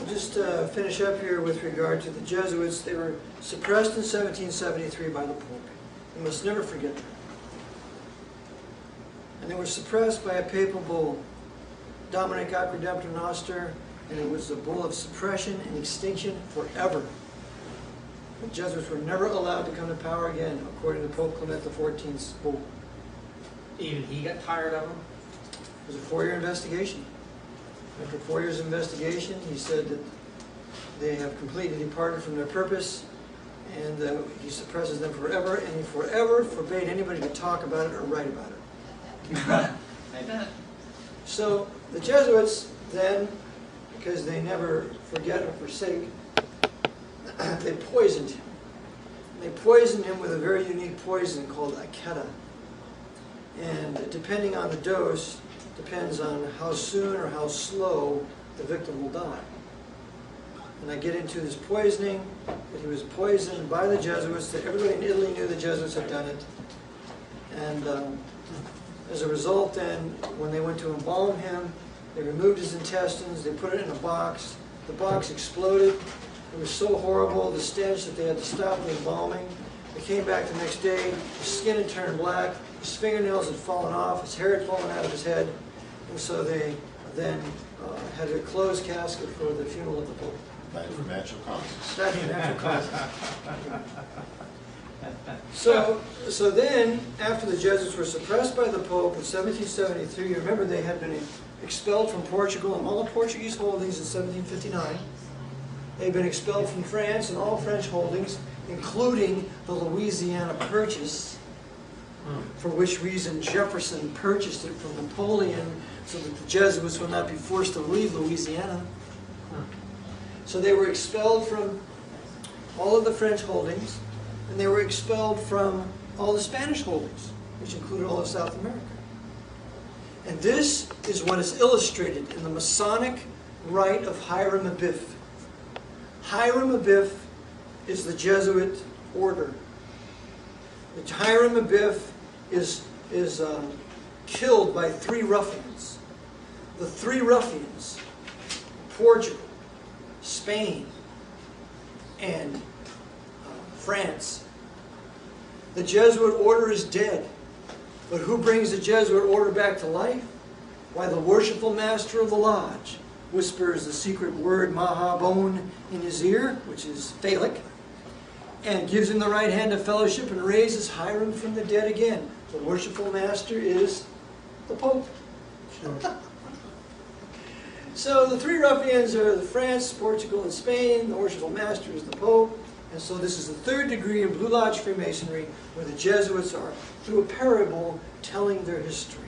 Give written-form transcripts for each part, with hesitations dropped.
just finish up here with regard to the Jesuits. They were suppressed in 1773 by the Pope. You must never forget that. And they were suppressed by a papal bull, Dominic Ac Redemptor Noster, and it was a bull of suppression and extinction forever. The Jesuits were never allowed to come to power again, according to Pope Clement XIV's bull. Even he got tired of them? It was a 4-year investigation. After 4 years of investigation, he said that they have completely departed from their purpose, and he suppresses them forever, and he forever forbade anybody to talk about it or write about it. Amen. So the Jesuits then, because they never forget or forsake, they poisoned him. They poisoned him with a very unique poison called aketa. And depending on the dose, depends on how soon or how slow the victim will die. And I get into this poisoning, that he was poisoned by the Jesuits, that everybody in Italy knew the Jesuits had done it. And as a result then, when they went to embalm him, they removed his intestines, they put it in a box. The box exploded. It was so horrible, the stench, that they had to stop the embalming. They came back the next day, his skin had turned black, his fingernails had fallen off, his hair had fallen out of his head, and so they then had a closed casket for the funeral of the Pope. Died from natural causes. Died from natural causes. So then, after the Jesuits were suppressed by the Pope in 1773, you remember they had been expelled from Portugal and all the Portuguese holdings in 1759. They had been expelled from France and all French holdings, including the Louisiana Purchase, for which reason Jefferson purchased it from Napoleon so that the Jesuits would not be forced to leave Louisiana. So they were expelled from all of the French holdings, and they were expelled from all the Spanish holdings, which included all of South America. And this is what is illustrated in the Masonic Rite of Hiram Abiff. Hiram Abiff is the Jesuit order. The Hiram Abiff is killed by 3 ruffians. The 3 ruffians, Portugal, Spain, and France. The Jesuit order is dead. But who brings the Jesuit order back to life? Why, the worshipful master of the lodge whispers the secret word Mahabon in his ear, which is phallic, and gives him the right hand of fellowship and raises Hiram from the dead again. The worshipful master is the Pope. So the 3 ruffians are France, Portugal, and Spain. The worshipful master is the Pope. And so this is the 3rd degree in Blue Lodge Freemasonry, where the Jesuits are, through a parable, telling their history.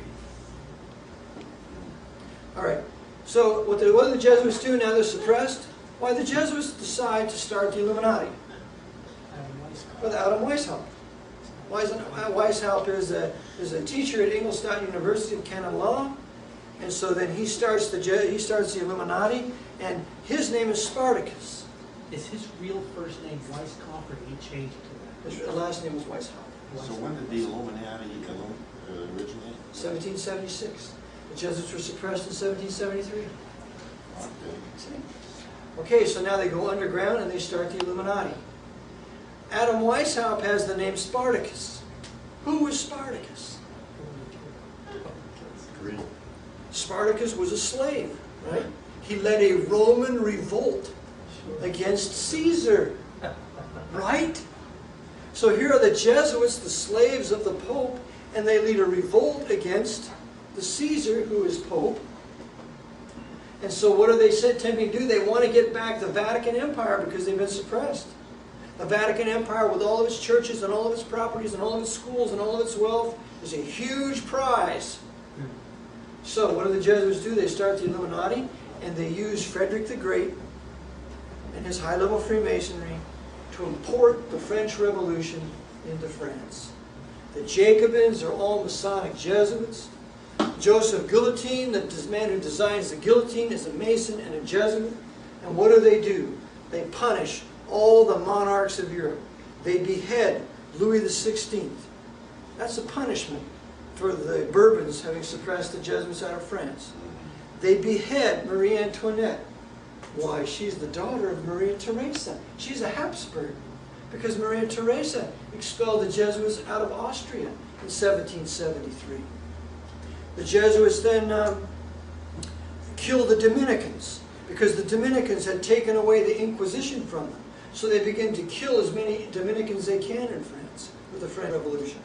All right. So what do the Jesuits do now they're suppressed? Why, the Jesuits decide to start the Illuminati with Adam Weishaupt. Weishaupt is a teacher at Ingolstadt University of Canon Law, and so then he starts the Illuminati, and his name is Spartacus. Is his real first name Weishaupt, or did he change it to that? His last name was Weishaupt. So when did the Illuminati originate? 1776. The Jesuits were suppressed in 1773. Okay. Okay, so now they go underground and they start the Illuminati. Adam Weishaupt has the name Spartacus. Who was Spartacus? Greek. Spartacus was a slave, right? He led a Roman revolt against Caesar, right? So here are the Jesuits, the slaves of the Pope, and they lead a revolt against the Caesar, who is Pope. And so what are they attempting to do? They want to get back the Vatican Empire because they've been suppressed. The Vatican Empire, with all of its churches and all of its properties and all of its schools and all of its wealth, is a huge prize. So what do the Jesuits do? They start the Illuminati, and they use Frederick the Great and his high-level Freemasonry to import the French Revolution into France. The Jacobins are all Masonic Jesuits. Joseph Guillotine, the man who designs the guillotine, is a Mason and a Jesuit. And what do? They punish all the monarchs of Europe. They behead Louis XVI. That's a punishment for the Bourbons having suppressed the Jesuits out of France. They behead Marie Antoinette. Why, she's the daughter of Maria Theresa. She's a Habsburg, because Maria Theresa expelled the Jesuits out of Austria in 1773. The Jesuits then killed the Dominicans, because the Dominicans had taken away the Inquisition from them. So they began to kill as many Dominicans as they can in France with the French Revolution.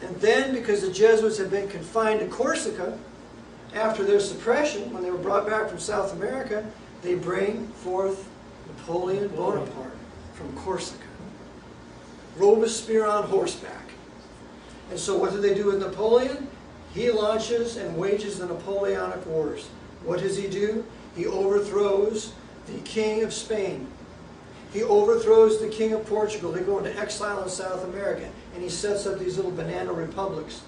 And then, because the Jesuits had been confined to Corsica, after their suppression, when they were brought back from South America, they bring forth Napoleon Bonaparte from Corsica. Robespierre on horseback. And so what do they do with Napoleon? He launches and wages the Napoleonic Wars. What does he do? He overthrows the King of Spain. He overthrows the King of Portugal. They go into exile in South America, and he sets up these little banana republics.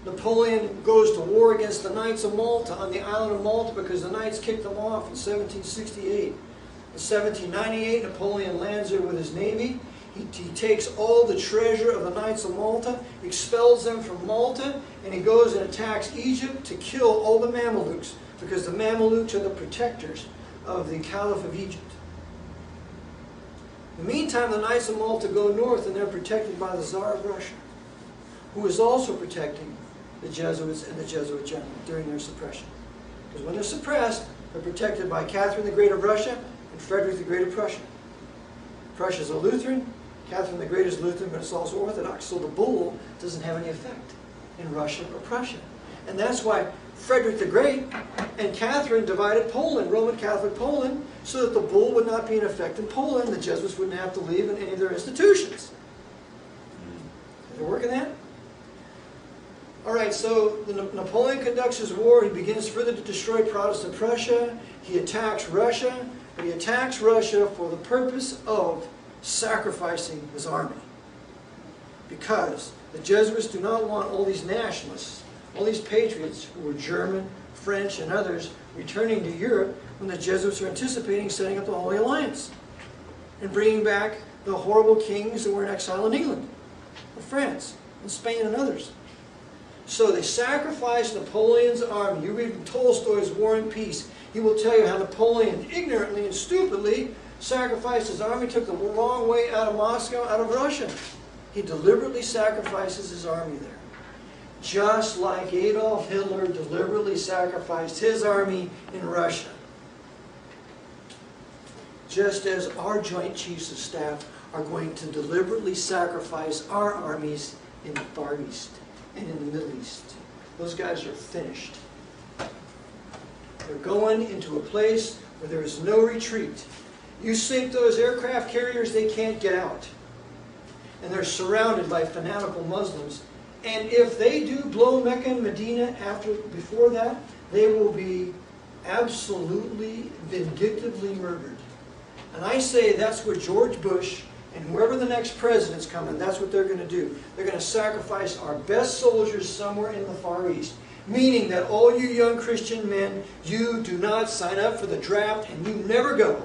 Napoleon goes to war against the Knights of Malta on the island of Malta because the Knights kicked them off in 1768. In 1798, Napoleon lands there with his navy. He takes all the treasure of the Knights of Malta, expels them from Malta, and he goes and attacks Egypt to kill all the Mamelukes, because the Mamelukes are the protectors of the Caliph of Egypt. In the meantime, the Knights of Malta go north, and they're protected by the Tsar of Russia, who is also protecting the Jesuits and the Jesuit general during their suppression. Because when they're suppressed, they're protected by Catherine the Great of Russia and Frederick the Great of Prussia. Prussia's a Lutheran, Catherine the Great is Lutheran, but it's also Orthodox. So the bull doesn't have any effect in Russia or Prussia. And that's why Frederick the Great and Catherine divided Poland, Roman Catholic Poland, so that the bull would not be in effect in Poland. The Jesuits wouldn't have to leave in any of their institutions. Did it work in that? All right, so Napoleon conducts his war. He begins further to destroy Protestant Prussia. He attacks Russia, but he attacks Russia for the purpose of sacrificing his army. Because the Jesuits do not want all these nationalists, all these patriots who were German, French, and others returning to Europe when the Jesuits are anticipating setting up the Holy Alliance and bringing back the horrible kings that were in exile in England, or France, and Spain, and others. So they sacrificed Napoleon's army. You read Tolstoy's War and Peace. He will tell you how Napoleon ignorantly and stupidly sacrificed his army, took the wrong way out of Moscow, out of Russia. He deliberately sacrifices his army there. Just like Adolf Hitler deliberately sacrificed his army in Russia. Just as our Joint Chiefs of Staff are going to deliberately sacrifice our armies in the Far East and in the Middle East. Those guys are finished. They're going into a place where there is no retreat. You sink those aircraft carriers, they can't get out. And they're surrounded by fanatical Muslims. And if they do blow Mecca and Medina before that, they will be absolutely vindictively murdered. And I say that's what George Bush and whoever the next president's coming, that's what they're going to do. They're going to sacrifice our best soldiers somewhere in the Far East. Meaning that all you young Christian men, you do not sign up for the draft and you never go.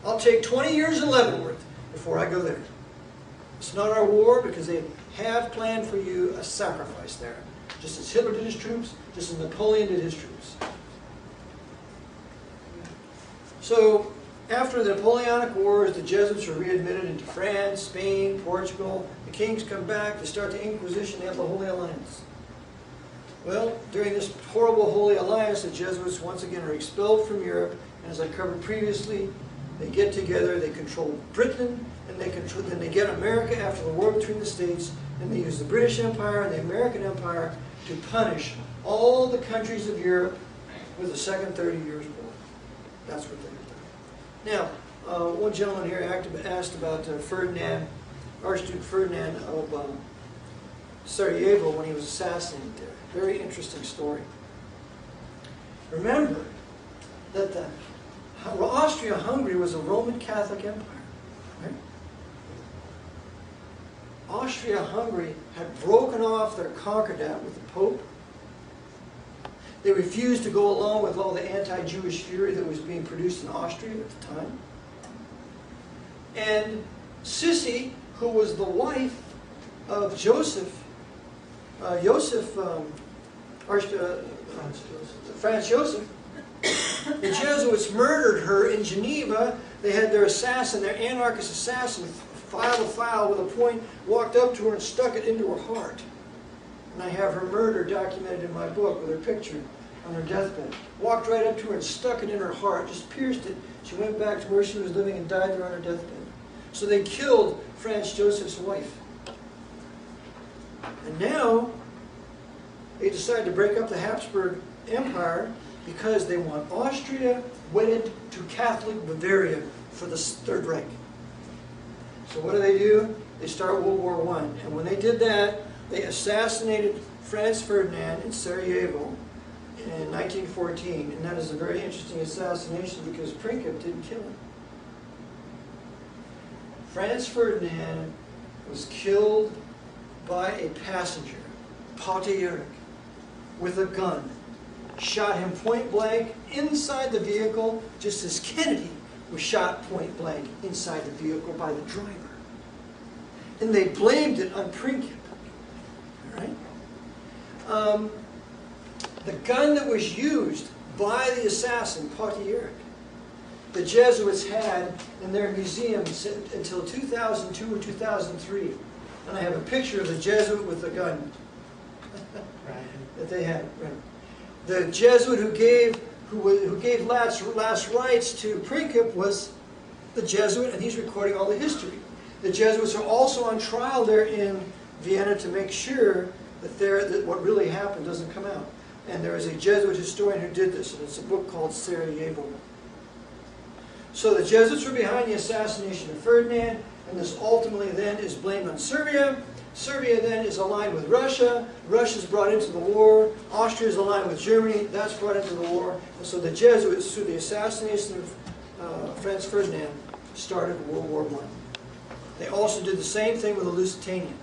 I'll take 20 years in Leavenworth before I go there. It's not our war, because they have planned for you a sacrifice there. Just as Hitler did his troops, just as Napoleon did his troops. So, after the Napoleonic Wars, the Jesuits are readmitted into France, Spain, Portugal. The kings come back, they start the Inquisition, they have the Holy Alliance. Well, during this horrible Holy Alliance, the Jesuits once again are expelled from Europe, and as I covered previously, they get together, they control Britain, and then they get America after the war between the states, and they use the British Empire and the American Empire to punish all the countries of Europe with the Second 30 Years' War. That's what they do. Now, one gentleman here asked about Ferdinand, Archduke Ferdinand of Sarajevo when he was assassinated there. Very interesting story. Remember that Austria-Hungary was a Roman Catholic empire. Right? Austria-Hungary had broken off their concordat with the Pope. They refused to go along with all the anti-Jewish fury that was being produced in Austria at the time. And Sissi, who was the wife of Franz Joseph, The Jesuits murdered her in Geneva. They had their assassin, their anarchist assassin, file to file with a point, walked up to her and stuck it into her heart. And I have her murder documented in my book with her picture on her deathbed. Walked right up to her and stuck it in her heart, just pierced it. She went back to where she was living and died there on her deathbed. So they killed Franz Joseph's wife. And now they decided to break up the Habsburg Empire because they want Austria wedded to Catholic Bavaria for the Third Reich. So what do? They start World War I. And when they did that, they assassinated Franz Ferdinand in Sarajevo in 1914. And that is a very interesting assassination because Prinkup didn't kill him. Franz Ferdinand was killed by a passenger, Paute, with a gun. Shot him point blank inside the vehicle, just as Kennedy was shot point blank inside the vehicle by the driver. And they blamed it on Prinkup. All right? The gun that was used by the assassin, Paute, the Jesuits had in their museum until 2002 or 2003. And I have a picture of the Jesuit with the gun that they had. Right. The Jesuit who gave last rites to Prinkup was the Jesuit, and he's recording all the history. The Jesuits are also on trial there in Vienna to make sure that what really happened doesn't come out. And there is a Jesuit historian who did this, and it's a book called Sarajevo. So the Jesuits were behind the assassination of Ferdinand, and this ultimately then is blamed on Serbia. Serbia then is aligned with Russia. Russia is brought into the war. Austria is aligned with Germany. That's brought into the war. And so the Jesuits, through the assassination of Franz Ferdinand, started World War I. They also did the same thing with the Lusitanian.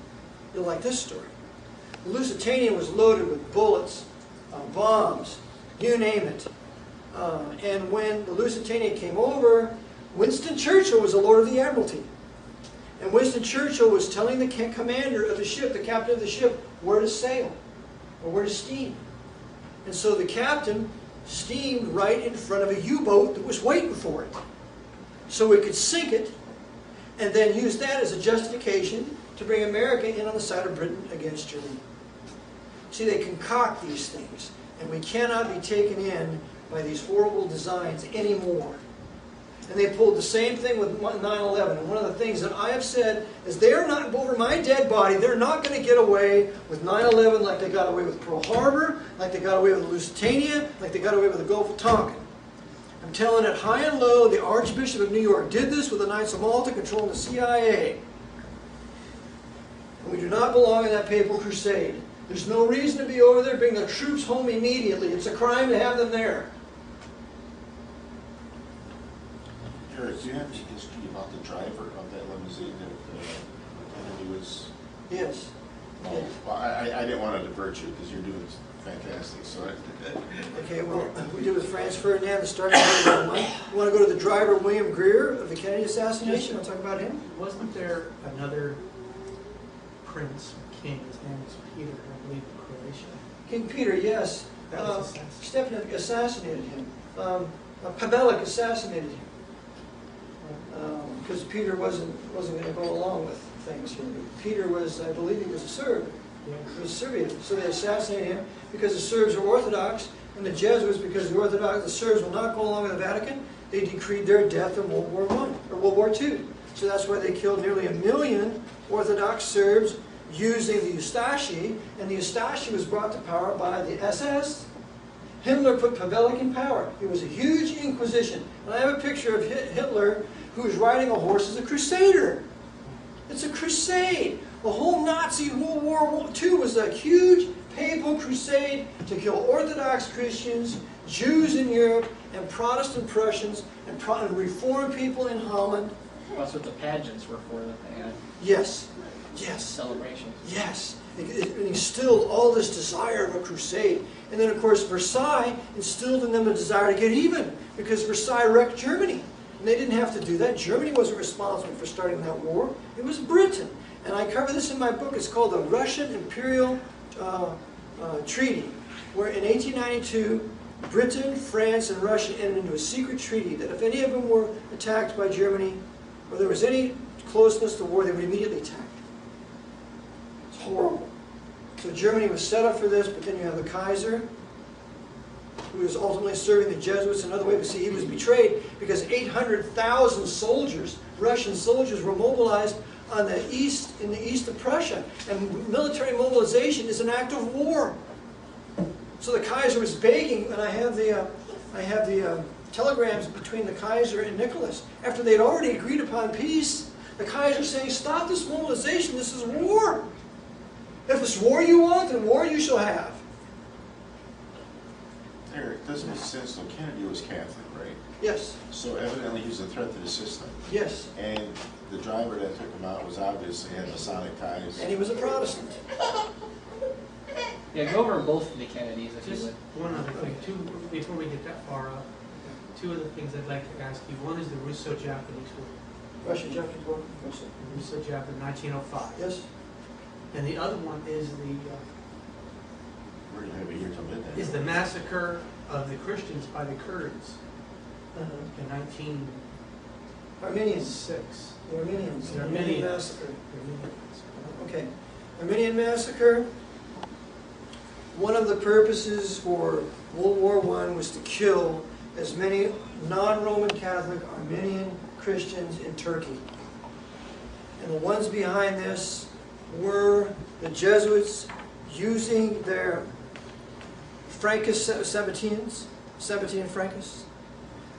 You'll like this story. The Lusitanian was loaded with bullets, bombs, you name it. And when the Lusitania came over, Winston Churchill was the Lord of the Admiralty. And Winston Churchill was telling the commander of the ship, the captain of the ship, where to sail or where to steam. And so the captain steamed right in front of a U-boat that was waiting for it. So we could sink it and then use that as a justification to bring America in on the side of Britain against Germany. See, they concoct these things, and we cannot be taken in by these horrible designs anymore. And they pulled the same thing with 9/11. And one of the things that I have said is they're not, over my dead body, they're not going to get away with 9/11 like they got away with Pearl Harbor, like they got away with Lusitania, like they got away with the Gulf of Tonkin. I'm telling it high and low, the Archbishop of New York did this with the Knights of Malta controlling the CIA. And we do not belong in that papal crusade. There's no reason to be over there. Bring the troops home immediately. It's a crime to have them there. Eric, do you have any history about the driver of that limousine that Kennedy was? Yes. Oh, well, I didn't want to divert you because you're doing fantastic. So Okay, well, we did with Franz Ferdinand, the start of World War I. You want to go to the driver, William Greer, of the Kennedy assassination? Want to talk about him? Wasn't there another prince, king, his name was Peter, I believe, in Croatia? King Peter, yes. That was assassinated. Stephen assassinated him. Pavelic assassinated him. Because Peter wasn't going to go along with things. Peter was, I believe he was a Serb. Yeah. He was Serbian. So they assassinated him because the Serbs were Orthodox, and the Jesuits, because the Serbs will not go along with the Vatican, they decreed their death in World War I, or World War II. So that's why they killed nearly 1 million Orthodox Serbs using the Ustashi, and the Ustashi was brought to power by the SS. Hitler put Pavelic in power. It was a huge inquisition. And I have a picture of Hitler who was riding a horse as a crusader. It's a crusade. The whole Nazi World War II was a huge papal crusade to kill Orthodox Christians, Jews in Europe, and Protestant Prussians, and Reformed people in Holland. That's what the pageants were for, that they had Yes. Yes. celebrations. Yes. It instilled all this desire of a crusade. And then, of course, Versailles instilled in them a desire to get even, because Versailles wrecked Germany. And they didn't have to do that. Germany wasn't responsible for starting that war. It was Britain. And I cover this in my book. It's called the Russian Imperial Treaty, where in 1892, Britain, France, and Russia entered into a secret treaty that if any of them were attacked by Germany, or there was any closeness to war, they would immediately attack. It's horrible. So Germany was set up for this, but then you have the Kaiser, who was ultimately serving the Jesuits another way. But see, he was betrayed because 800,000 soldiers, Russian soldiers, were mobilized on the east, in the east of Prussia. And military mobilization is an act of war. So the Kaiser was begging, and I have the telegrams between the Kaiser and Nicholas. After they'd already agreed upon peace, the Kaiser saying, stop this mobilization, this is war. If it's war you want, then war you shall have. Eric, doesn't make sense though. Kennedy was Catholic, right? Yes. So evidently he was a threat to the system. Yes. And the driver that took him out was obviously had Masonic ties. And he was a Protestant. Yeah, go over both of the Kennedys if you Just would. one other thing, too, before we get that far up, two other things I'd like to ask you. One is the Russo-Japanese War. Russian-Japanese War? The Russo-Japanese, 1905. Yes. And the other one is We're going to have it here till midnight. the massacre of the Christians by the Kurds in 1906. Armenians. The Armenians. The Armenian Armenians. massacre. Okay. Armenian massacre. One of the purposes for World War I was to kill as many non-Roman Catholic Armenian Christians in Turkey. And the ones behind this were the Jesuits using their Frankists, Sabbatean Frankists,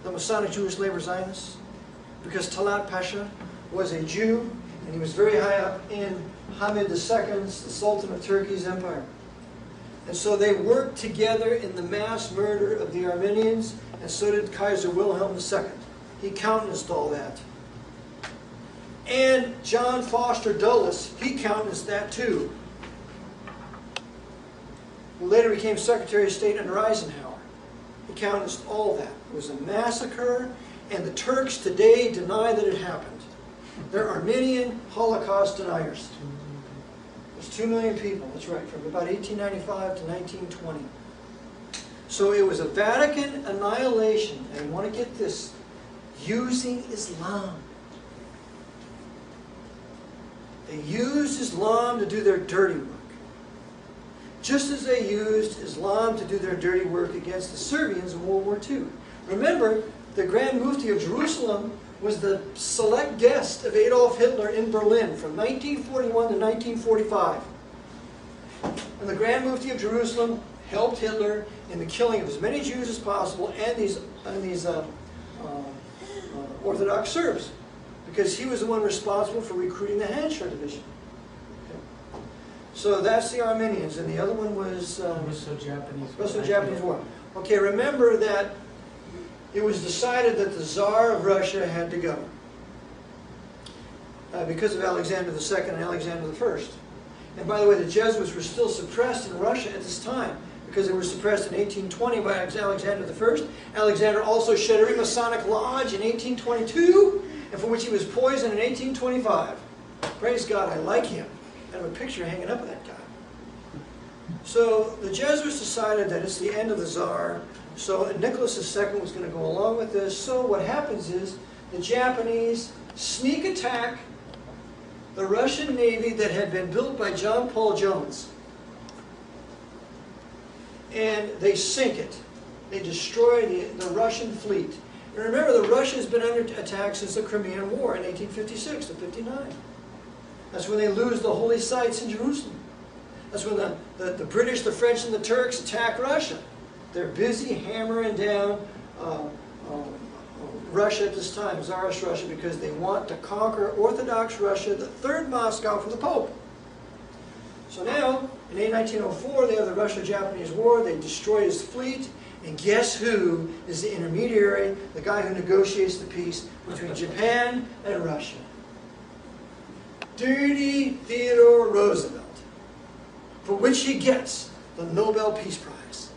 the Masonic Jewish Labor Zionists, because Talat Pasha was a Jew, and he was very high up in Hamid II's, the Sultan of Turkey's empire. And so they worked together in the mass murder of the Armenians, and so did Kaiser Wilhelm II. He countenanced all that. And John Foster Dulles, he countenanced that too. Who later became Secretary of State under Eisenhower. He countenanced all that. It was a massacre, and the Turks today deny that it happened. They're Armenian Holocaust deniers. There's 2 million people, that's right, from about 1895 to 1920. So it was a Vatican annihilation, and I want to get this, using Islam. They used Islam to do their dirty work. Just as they used Islam to do their dirty work against the Serbians in World War II. Remember, the Grand Mufti of Jerusalem was the select guest of Adolf Hitler in Berlin from 1941 to 1945. And the Grand Mufti of Jerusalem helped Hitler in the killing of as many Jews as possible and these Orthodox Serbs, because he was the one responsible for recruiting the Handschar Division. Okay. So that's the Armenians, and the other one was Russo-Japanese War. Okay, remember that it was decided that the Tsar of Russia had to go because of Alexander II and Alexander I. And by the way, the Jesuits were still suppressed in Russia at this time because they were suppressed in 1820 by Alexander I. Alexander also shut every Masonic lodge in 1822, and for which he was poisoned in 1825. Praise God, I like him. I have a picture hanging up of that guy. So the Jesuits decided that it's the end of the Tsar. So Nicholas II was going to go along with this. So what happens is the Japanese sneak attack the Russian Navy that had been built by John Paul Jones. And they sink it. They destroy the Russian fleet. And remember, the Russia has been under attack since the Crimean War in 1856 to 59. That's when they lose the holy sites in Jerusalem. That's when the British, the French, and the Turks attack Russia. They're busy hammering down Russia at this time, Tsarist Russia, because they want to conquer Orthodox Russia, the third Moscow, from the Pope. So now, in 1904, they have the Russo-Japanese War. They destroy his fleet. And guess who is the intermediary, the guy who negotiates the peace between Japan and Russia? Dirty Theodore Roosevelt, for which he gets the Nobel Peace Prize.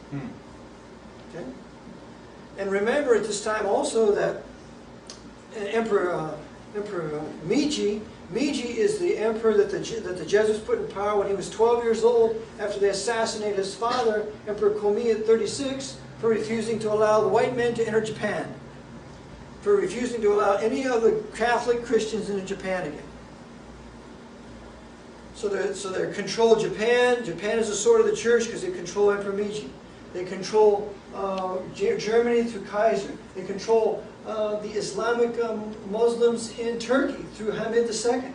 Okay? And remember at this time also that Emperor Meiji is the emperor that the Jesuits put in power when he was 12 years old after they assassinated his father, Emperor Komi, at 36, for refusing to allow the white men to enter Japan, for refusing to allow any other Catholic Christians into Japan again. So they control Japan. Japan is a sword of the church because they control Emperor Meiji. They control Germany through Kaiser. They control the Islamic Muslims in Turkey through Hamid II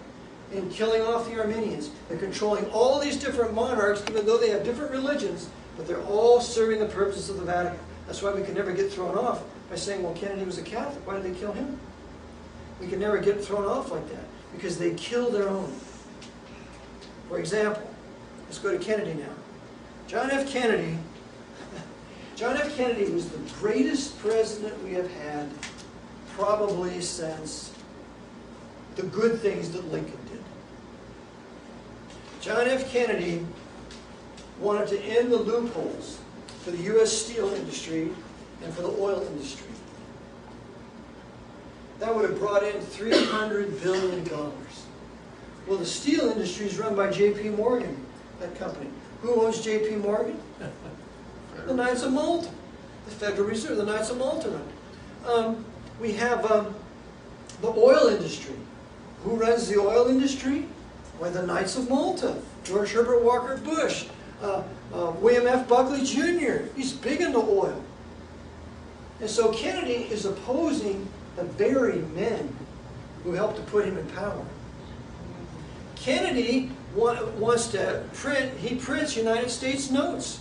in killing off the Armenians. They're controlling all these different monarchs, even though they have different religions, but they're all serving the purposes of the Vatican. That's why we can never get thrown off by saying, well, Kennedy was a Catholic. Why did they kill him? We can never get thrown off like that because they kill their own. For example, let's go to Kennedy now. John F. Kennedy was the greatest president we have had probably since the good things that Lincoln did. John F. Kennedy wanted to end the loopholes for the U.S. steel industry and for the oil industry. That would have brought in $300 billion. Well, the steel industry is run by J.P. Morgan, that company. Who owns J.P. Morgan? The Knights of Malta. The Federal Reserve, the Knights of Malta run it. We have the oil industry. Who runs the oil industry? Why, the Knights of Malta. George Herbert Walker Bush. William F. Buckley Jr. He's big into oil. And so Kennedy is opposing the very men who helped to put him in power. Kennedy wants to print, he prints United States notes.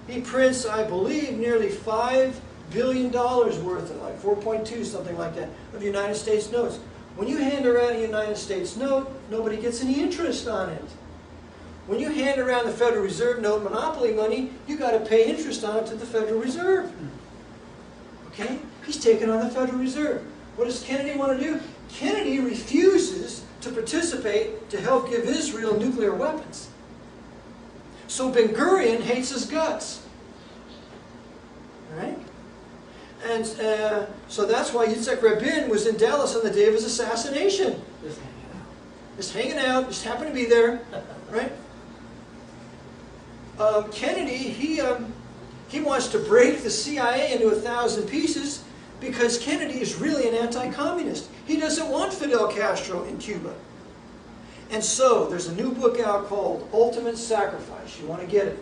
He prints, I believe, nearly $5 billion worth of, like 4.2, something like that, of United States notes. When you hand around a United States note, nobody gets any interest on it. When you hand around the Federal Reserve note, monopoly money, you got to pay interest on it to the Federal Reserve. Okay? He's taking on the Federal Reserve. What does Kennedy want to do? Kennedy refuses to participate to help give Israel nuclear weapons. So Ben-Gurion hates his guts. Right? And so that's why Yitzhak Rabin was in Dallas on the day of his assassination. Just hanging out, just happened to be there. Right? Kennedy, he wants to break the CIA into 1,000 pieces because Kennedy is really an anti-communist. He doesn't want Fidel Castro in Cuba. And so, there's a new book out called Ultimate Sacrifice. You want to get it.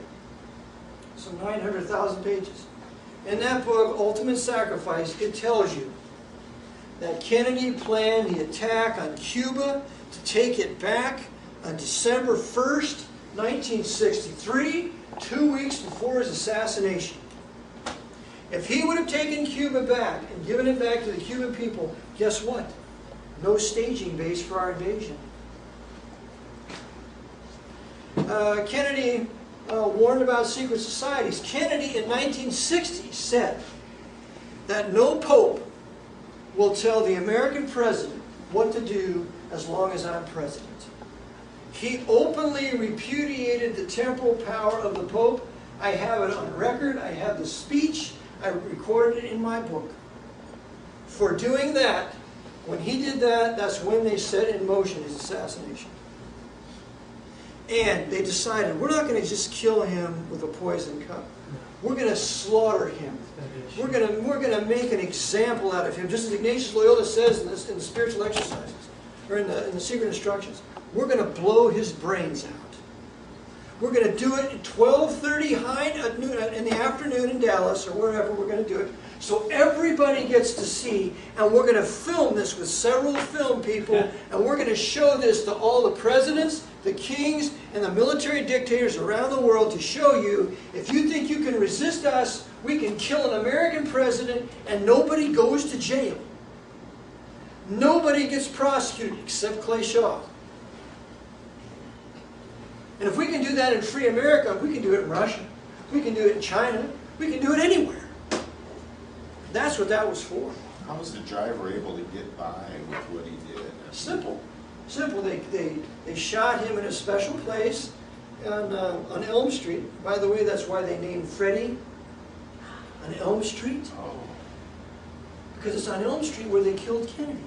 Some 900,000 pages. In that book, Ultimate Sacrifice, it tells you that Kennedy planned the attack on Cuba to take it back on December 1st, 1963, 2 weeks before his assassination. If he would have taken Cuba back and given it back to the Cuban people, guess what? No staging base for our invasion. Kennedy warned about secret societies. Kennedy in 1960 said that no pope will tell the American president what to do as long as I'm president. He openly repudiated the temporal power of the pope. I have it on record. I have the speech. I recorded it in my book. For doing that, when he did that, that's when they set in motion his assassination. And they decided, we're not going to just kill him with a poison cup. We're going to slaughter him. We're going to make an example out of him. Just as Ignatius Loyola says in the spiritual exercises, or in the secret instructions. We're going to blow his brains out. We're going to do it at 12:30 in the afternoon in Dallas, or wherever we're going to do it, so everybody gets to see, and we're going to film this with several film people, and we're going to show this to all the presidents, the kings, and the military dictators around the world to show you, if you think you can resist us, we can kill an American president, and nobody goes to jail. Nobody gets prosecuted except Clay Shaw. And if we can do that in free America, we can do it in Russia. We can do it in China. We can do it anywhere. That's what that was for. How was the driver able to get by with what he did? Simple. Simple. They shot him in a special place on Elm Street. By the way, that's why they named Freddie on Elm Street. Oh. Because it's on Elm Street where they killed Kennedy.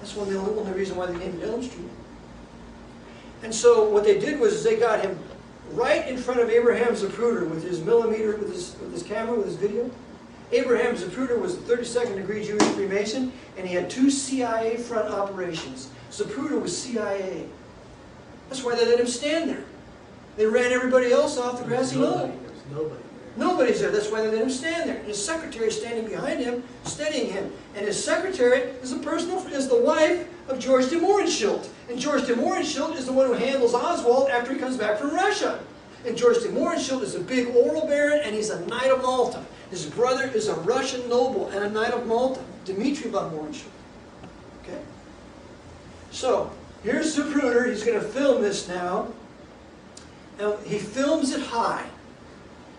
That's the only reason why they named it Elm Street. And so what they did was they got him right in front of Abraham Zapruder with his millimeter, with his camera, with his video. Abraham Zapruder was a 32nd degree Jewish Freemason, and he had 2 CIA front operations. Zapruder was CIA. That's why they let him stand there. They ran everybody else off the grassy knoll. There was nobody there. Nobody's there. That's why they let him stand there. And his secretary is standing behind him, steadying him. And his secretary is the wife of George de Mohrenschildt. And George de Mohrenschildt is the one who handles Oswald after he comes back from Russia. And George de Mohrenschildt is a big oral baron, and he's a Knight of Malta. His brother is a Russian noble and a Knight of Malta, Dmitri von Mohrenschildt. Okay? So, here's Zapruder. He's going to film this now. And he films it high.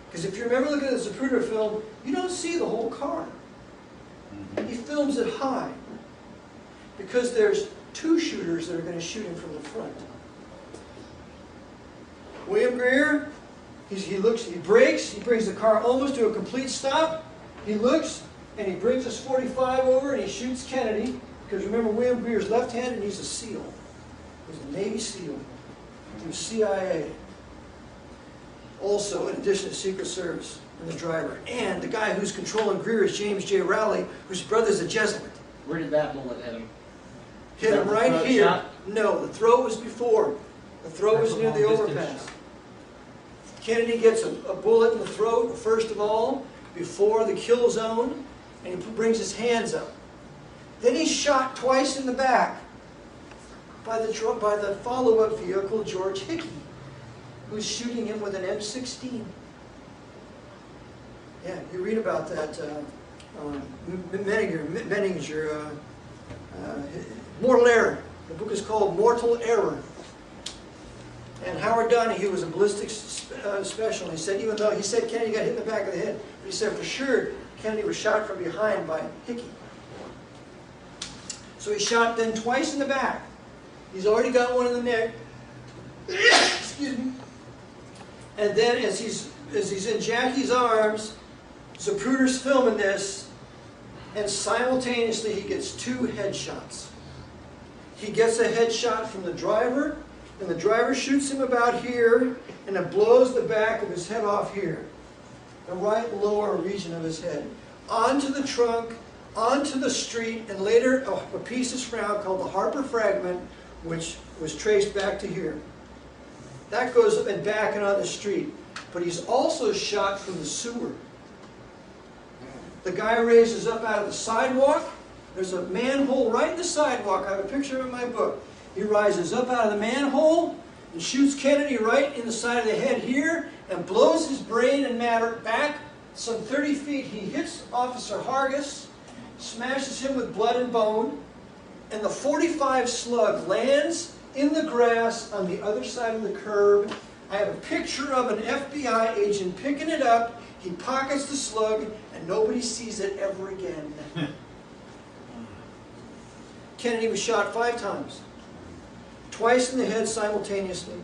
Because if you remember looking at the Zapruder film, you don't see the whole car. He films it high. Because there's 2 shooters that are going to shoot him from the front. William Greer, he brakes, he brings the car almost to a complete stop. He looks, and he brings his .45 over, and he shoots Kennedy. Because remember, William Greer's left-handed, and he's a SEAL. He's a Navy SEAL. He was CIA. Also, in addition to Secret Service, and the driver. And the guy who's controlling Greer is James J. Rowley, whose brother's a Jesuit. Where did that bullet hit him? Hit him right here. Shot? No, the throat was before. The throat was near the overpass. Kennedy gets a bullet in the throat, first of all, before the kill zone, and he brings his hands up. Then he's shot twice in the back by the follow-up vehicle, George Hickey, who's shooting him with an M16. Yeah, you read about that. Menninger, Mortal Error. The book is called Mortal Error. And Howard Donahue was a ballistics specialist. He said, even though he said Kennedy got hit in the back of the head, but he said for sure Kennedy was shot from behind by Hickey. So he shot then twice in the back. He's already got one in the neck. Excuse me. And then as he's in Jackie's arms, Zapruder's filming this, and simultaneously he gets 2 headshots. He gets a headshot from the driver, and the driver shoots him about here, and it blows the back of his head off here, the right lower region of his head, onto the trunk, onto the street, and later a piece is found called the Harper fragment, which was traced back to here. That goes up and back and on the street. But he's also shot from the sewer. The guy raises up out of the sidewalk. There's a manhole right in the sidewalk. I have a picture of it in my book. He rises up out of the manhole and shoots Kennedy right in the side of the head here and blows his brain and matter back some 30 feet. He hits Officer Hargis, smashes him with blood and bone, and the .45 slug lands in the grass on the other side of the curb. I have a picture of an FBI agent picking it up. He pockets the slug, and nobody sees it ever again. Kennedy was shot 5 times. Twice in the head simultaneously,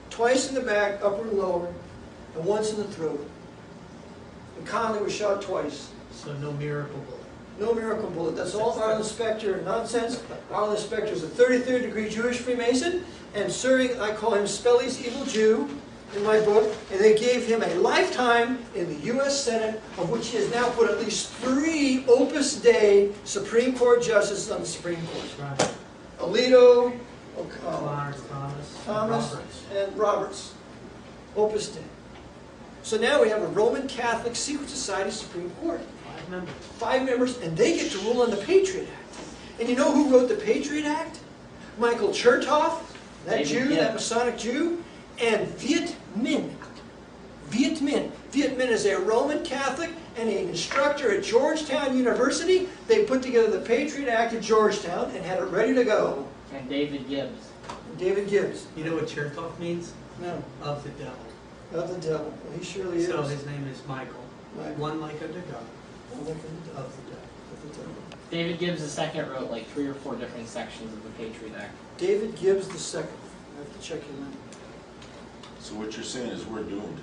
twice in the back, upper and lower, and once in the throat. And Conley was shot twice. So no miracle bullet. No miracle bullet. That's all Arlen Specter nonsense. Arlen Specter is a 33rd degree Jewish Freemason and serving, I call him Spelly's Evil Jew in my book, and they gave him a lifetime in the U.S. Senate, of which he has now put at least 3 Opus Dei Supreme Court justices on the Supreme Court. Right. Alito, Thomas, and Roberts. Opus Dei. So now we have a Roman Catholic Secret Society Supreme Court. 5 members. 5 members, and they get to rule on the Patriot Act. And you know who wrote the Patriot Act? Michael Chertoff, that Jew, that Masonic Jew, and Viet Minh. Viet Minh. Viet Minh is a Roman Catholic and an instructor at Georgetown University. They put together the Patriot Act at Georgetown and had it ready to go. And David Gibbs. David Gibbs. You know what Chertoff means? No. Of the devil. Of the devil. Well, he surely is. So his name is Michael. Michael. One like unto God. Of the devil. Of the devil. Of the devil. David Gibbs II wrote like 3 or 4 different sections of the Patriot Act. David Gibbs II. I have to check him out. So what you're saying is we're doomed.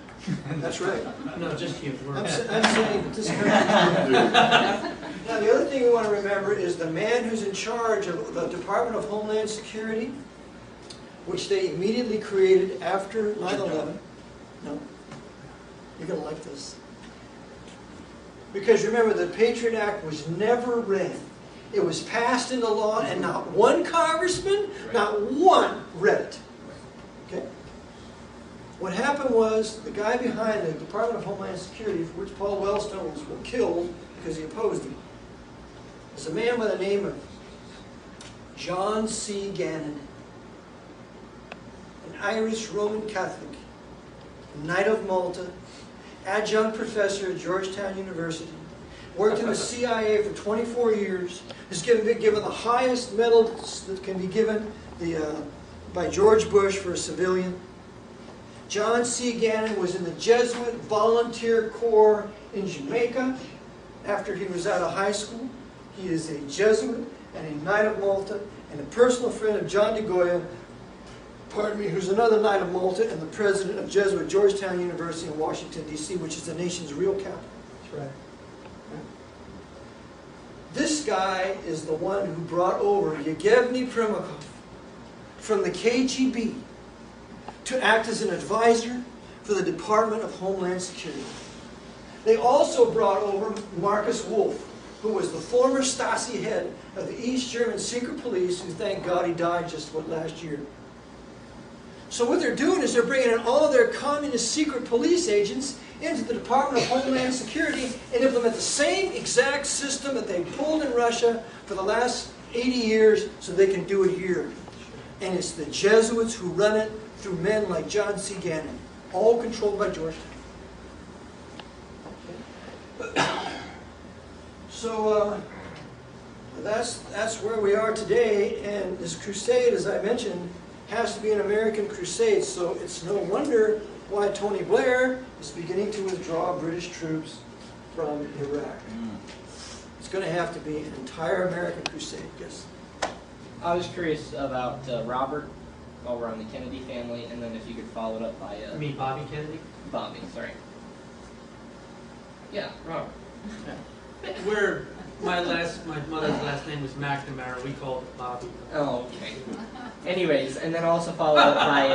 That's right. No, just you. I'm saying that this country is doomed. Now, the other thing we want to remember is the man who's in charge of the Department of Homeland Security, which they immediately created after 9/11. No. You're going to like this. Because remember, the Patriot Act was never read. It was passed into law, and not one congressman, not one read it. Okay? What happened was, the guy behind the Department of Homeland Security, for which Paul Wellstone was killed because he opposed him, is a man by the name of John C. Gannon, an Irish Roman Catholic, Knight of Malta, adjunct professor at Georgetown University, worked in the CIA for 24 years, has been given the highest medal that can be given by George Bush for a civilian. John C. Gannon was in the Jesuit Volunteer Corps in Jamaica after he was out of high school. He is a Jesuit and a Knight of Malta and a personal friend of John de Goya, who's another Knight of Malta and the president of Jesuit Georgetown University in Washington, D.C., which is the nation's real capital. That's right. This guy is the one who brought over Yevgeny Primakov from the KGB to act as an advisor for the Department of Homeland Security. They also brought over Marcus Wolf, who was the former Stasi head of the East German secret police, who, thank God, he died just last year. So what they're doing is they're bringing in all of their communist secret police agents into the Department of Homeland Security and implement the same exact system that they pulled in Russia for the last 80 years so they can do it here. And it's the Jesuits who run it through men like John C. Gannon, all controlled by Georgetown. So that's where we are today, and this crusade, as I mentioned, has to be an American crusade, so it's no wonder why Tony Blair is beginning to withdraw British troops from Iraq. It's going to have to be an entire American crusade, yes. I was curious about Robert, while we're on the Kennedy family, and then if you could follow it up by... You mean Bobby Kennedy? Bobby, sorry. Yeah, Robert. My mother's last name was McNamara. We called it Bobby. Oh, okay. Anyways, and then also follow up by,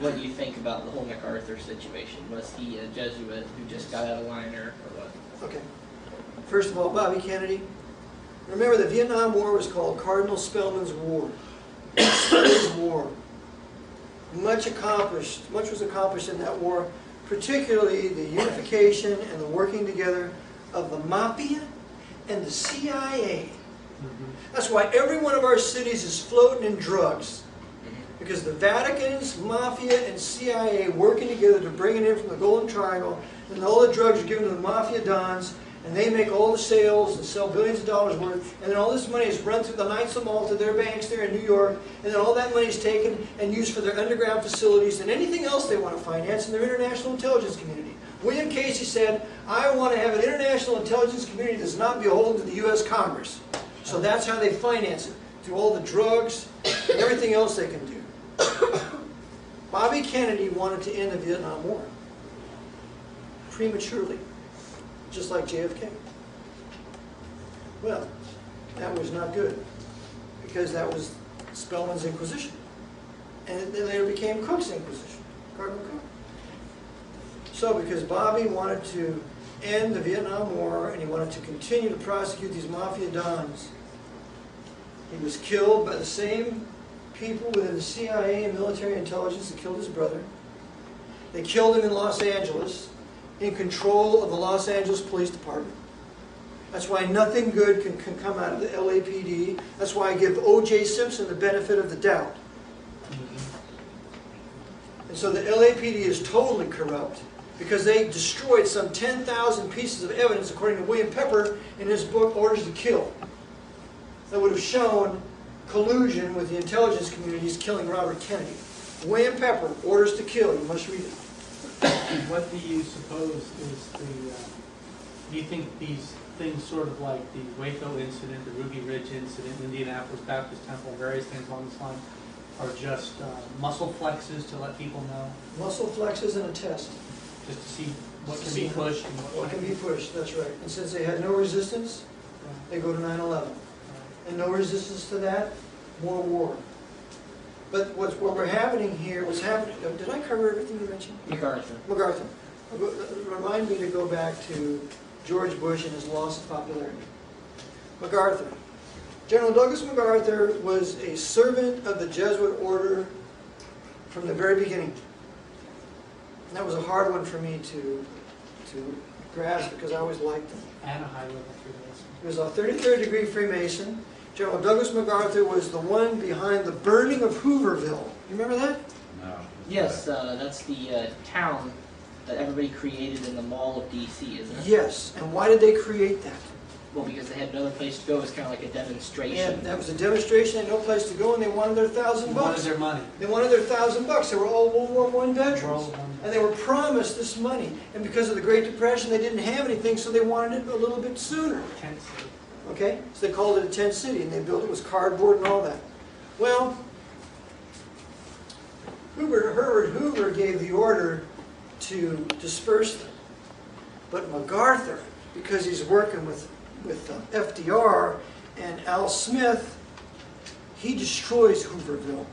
what do you think about the whole MacArthur situation? Was he a Jesuit who just got out of line, or what? Okay. First of all, Bobby Kennedy. Remember, the Vietnam War was called Cardinal Spellman's War. Spellman's War. Much was accomplished in that war, particularly the unification and the working together of the Mafia and the CIA. That's why every one of our cities is floating in drugs. Because the Vatican's Mafia and CIA working together to bring it in from the Golden Triangle, and all the drugs are given to the Mafia Dons, and they make all the sales and sell billions of dollars worth, and then all this money is run through the Knights of Malta, their banks there in New York, and then all that money is taken and used for their underground facilities and anything else they want to finance in their international intelligence community. William Casey said, I want to have an international intelligence community that does not beholden to the U.S. Congress. So that's how they finance it, through all the drugs and everything else they can do. Bobby Kennedy wanted to end the Vietnam War prematurely, just like JFK. Well, that was not good, because that was Spellman's Inquisition. And it later became Cook's Inquisition, Cardinal Cook. So because Bobby wanted to end the Vietnam War and he wanted to continue to prosecute these Mafia Dons, he was killed by the same people within the CIA and military intelligence that killed his brother. They killed him in Los Angeles, in control of the Los Angeles Police Department. That's why nothing good can come out of the LAPD. That's why I give O.J. Simpson the benefit of the doubt. And so the LAPD is totally corrupt, because they destroyed some 10,000 pieces of evidence, according to William Pepper in his book, Orders to Kill, that would have shown collusion with the intelligence communities killing Robert Kennedy. William Pepper, Orders to Kill, you must read it. What do you suppose is do you think these things sort of like the Waco incident, the Ruby Ridge incident, Indianapolis Baptist Temple, various things along this line, are just muscle flexes to let people know? Muscle flexes and a test. Just to see what can be pushed and What can be pushed, that's right. And since they had no resistance, they go to 9/11. And no resistance to that, more war. But what we're happening here, what's happening, did I cover everything you mentioned? MacArthur. MacArthur. Remind me to go back to George Bush and his loss of popularity. MacArthur. General Douglas MacArthur was a servant of the Jesuit order from the very beginning. And that was a hard one for me to grasp because I always liked him. And a high-level Freemason. He was a 33rd degree Freemason. General Douglas MacArthur was the one behind the burning of Hooverville. You remember that? No. Yes, that's the town that everybody created in the Mall of D.C., isn't it? Yes. And why did they create that? Well, because they had no other place to go. It was kind of like a demonstration. And that was a demonstration. They had no place to go, and they wanted their $1,000 They wanted bucks. their money. They wanted their $1,000 They were all World War I veterans. World War I. And they were promised this money. And because of the Great Depression, they didn't have anything, so they wanted it a little bit sooner. Tent City. Okay? So they called it a tent city, and they built it with cardboard and all that. Well, Herbert Hoover gave the order to disperse them. But MacArthur, because he's working with FDR and Al Smith, he destroys Hooverville.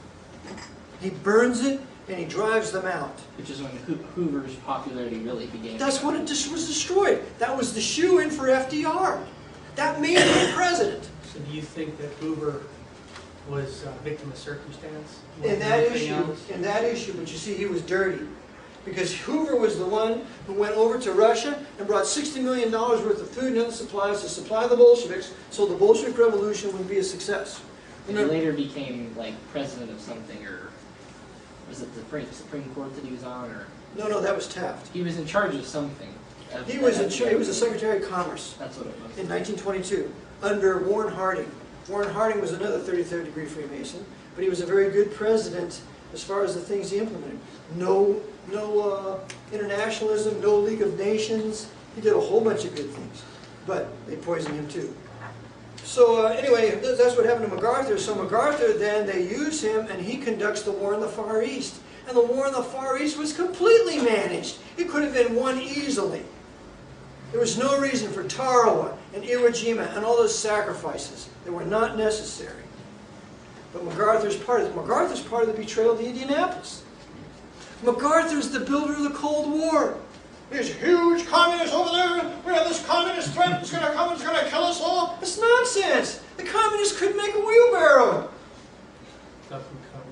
He burns it and he drives them out. Which is when Hoover's popularity really began. That's when it just was destroyed. That was the shoe-in for FDR. That made him president. So do you think that Hoover was a victim of circumstance? In that issue, but you see, he was dirty. Because Hoover was the one who went over to Russia and brought $60 million worth of food and other supplies to supply the Bolsheviks so the Bolshevik Revolution would be a success. And he later became like president of something, or was it the Supreme Court that he was on, or? No, that was Taft. He was in charge of something. He was the Secretary of Commerce That's what it was. in 1922 under Warren Harding. Warren Harding was another 33rd degree Freemason, but he was a very good president as far as the things he implemented. No internationalism, no League of Nations. He did a whole bunch of good things, but they poisoned him too. So anyway, that's what happened to MacArthur. So MacArthur then, they use him and he conducts the war in the Far East. And the war in the Far East was completely managed. It could have been won easily. There was no reason for Tarawa and Iwo Jima and all those sacrifices. They were not necessary. But MacArthur's part of the betrayal of the Indianapolis. MacArthur's the builder of the Cold War. There's huge communists over there. We have this communist threat that's going to come and it's going to kill us all. It's nonsense. The communists couldn't make a wheelbarrow. Nothing covered.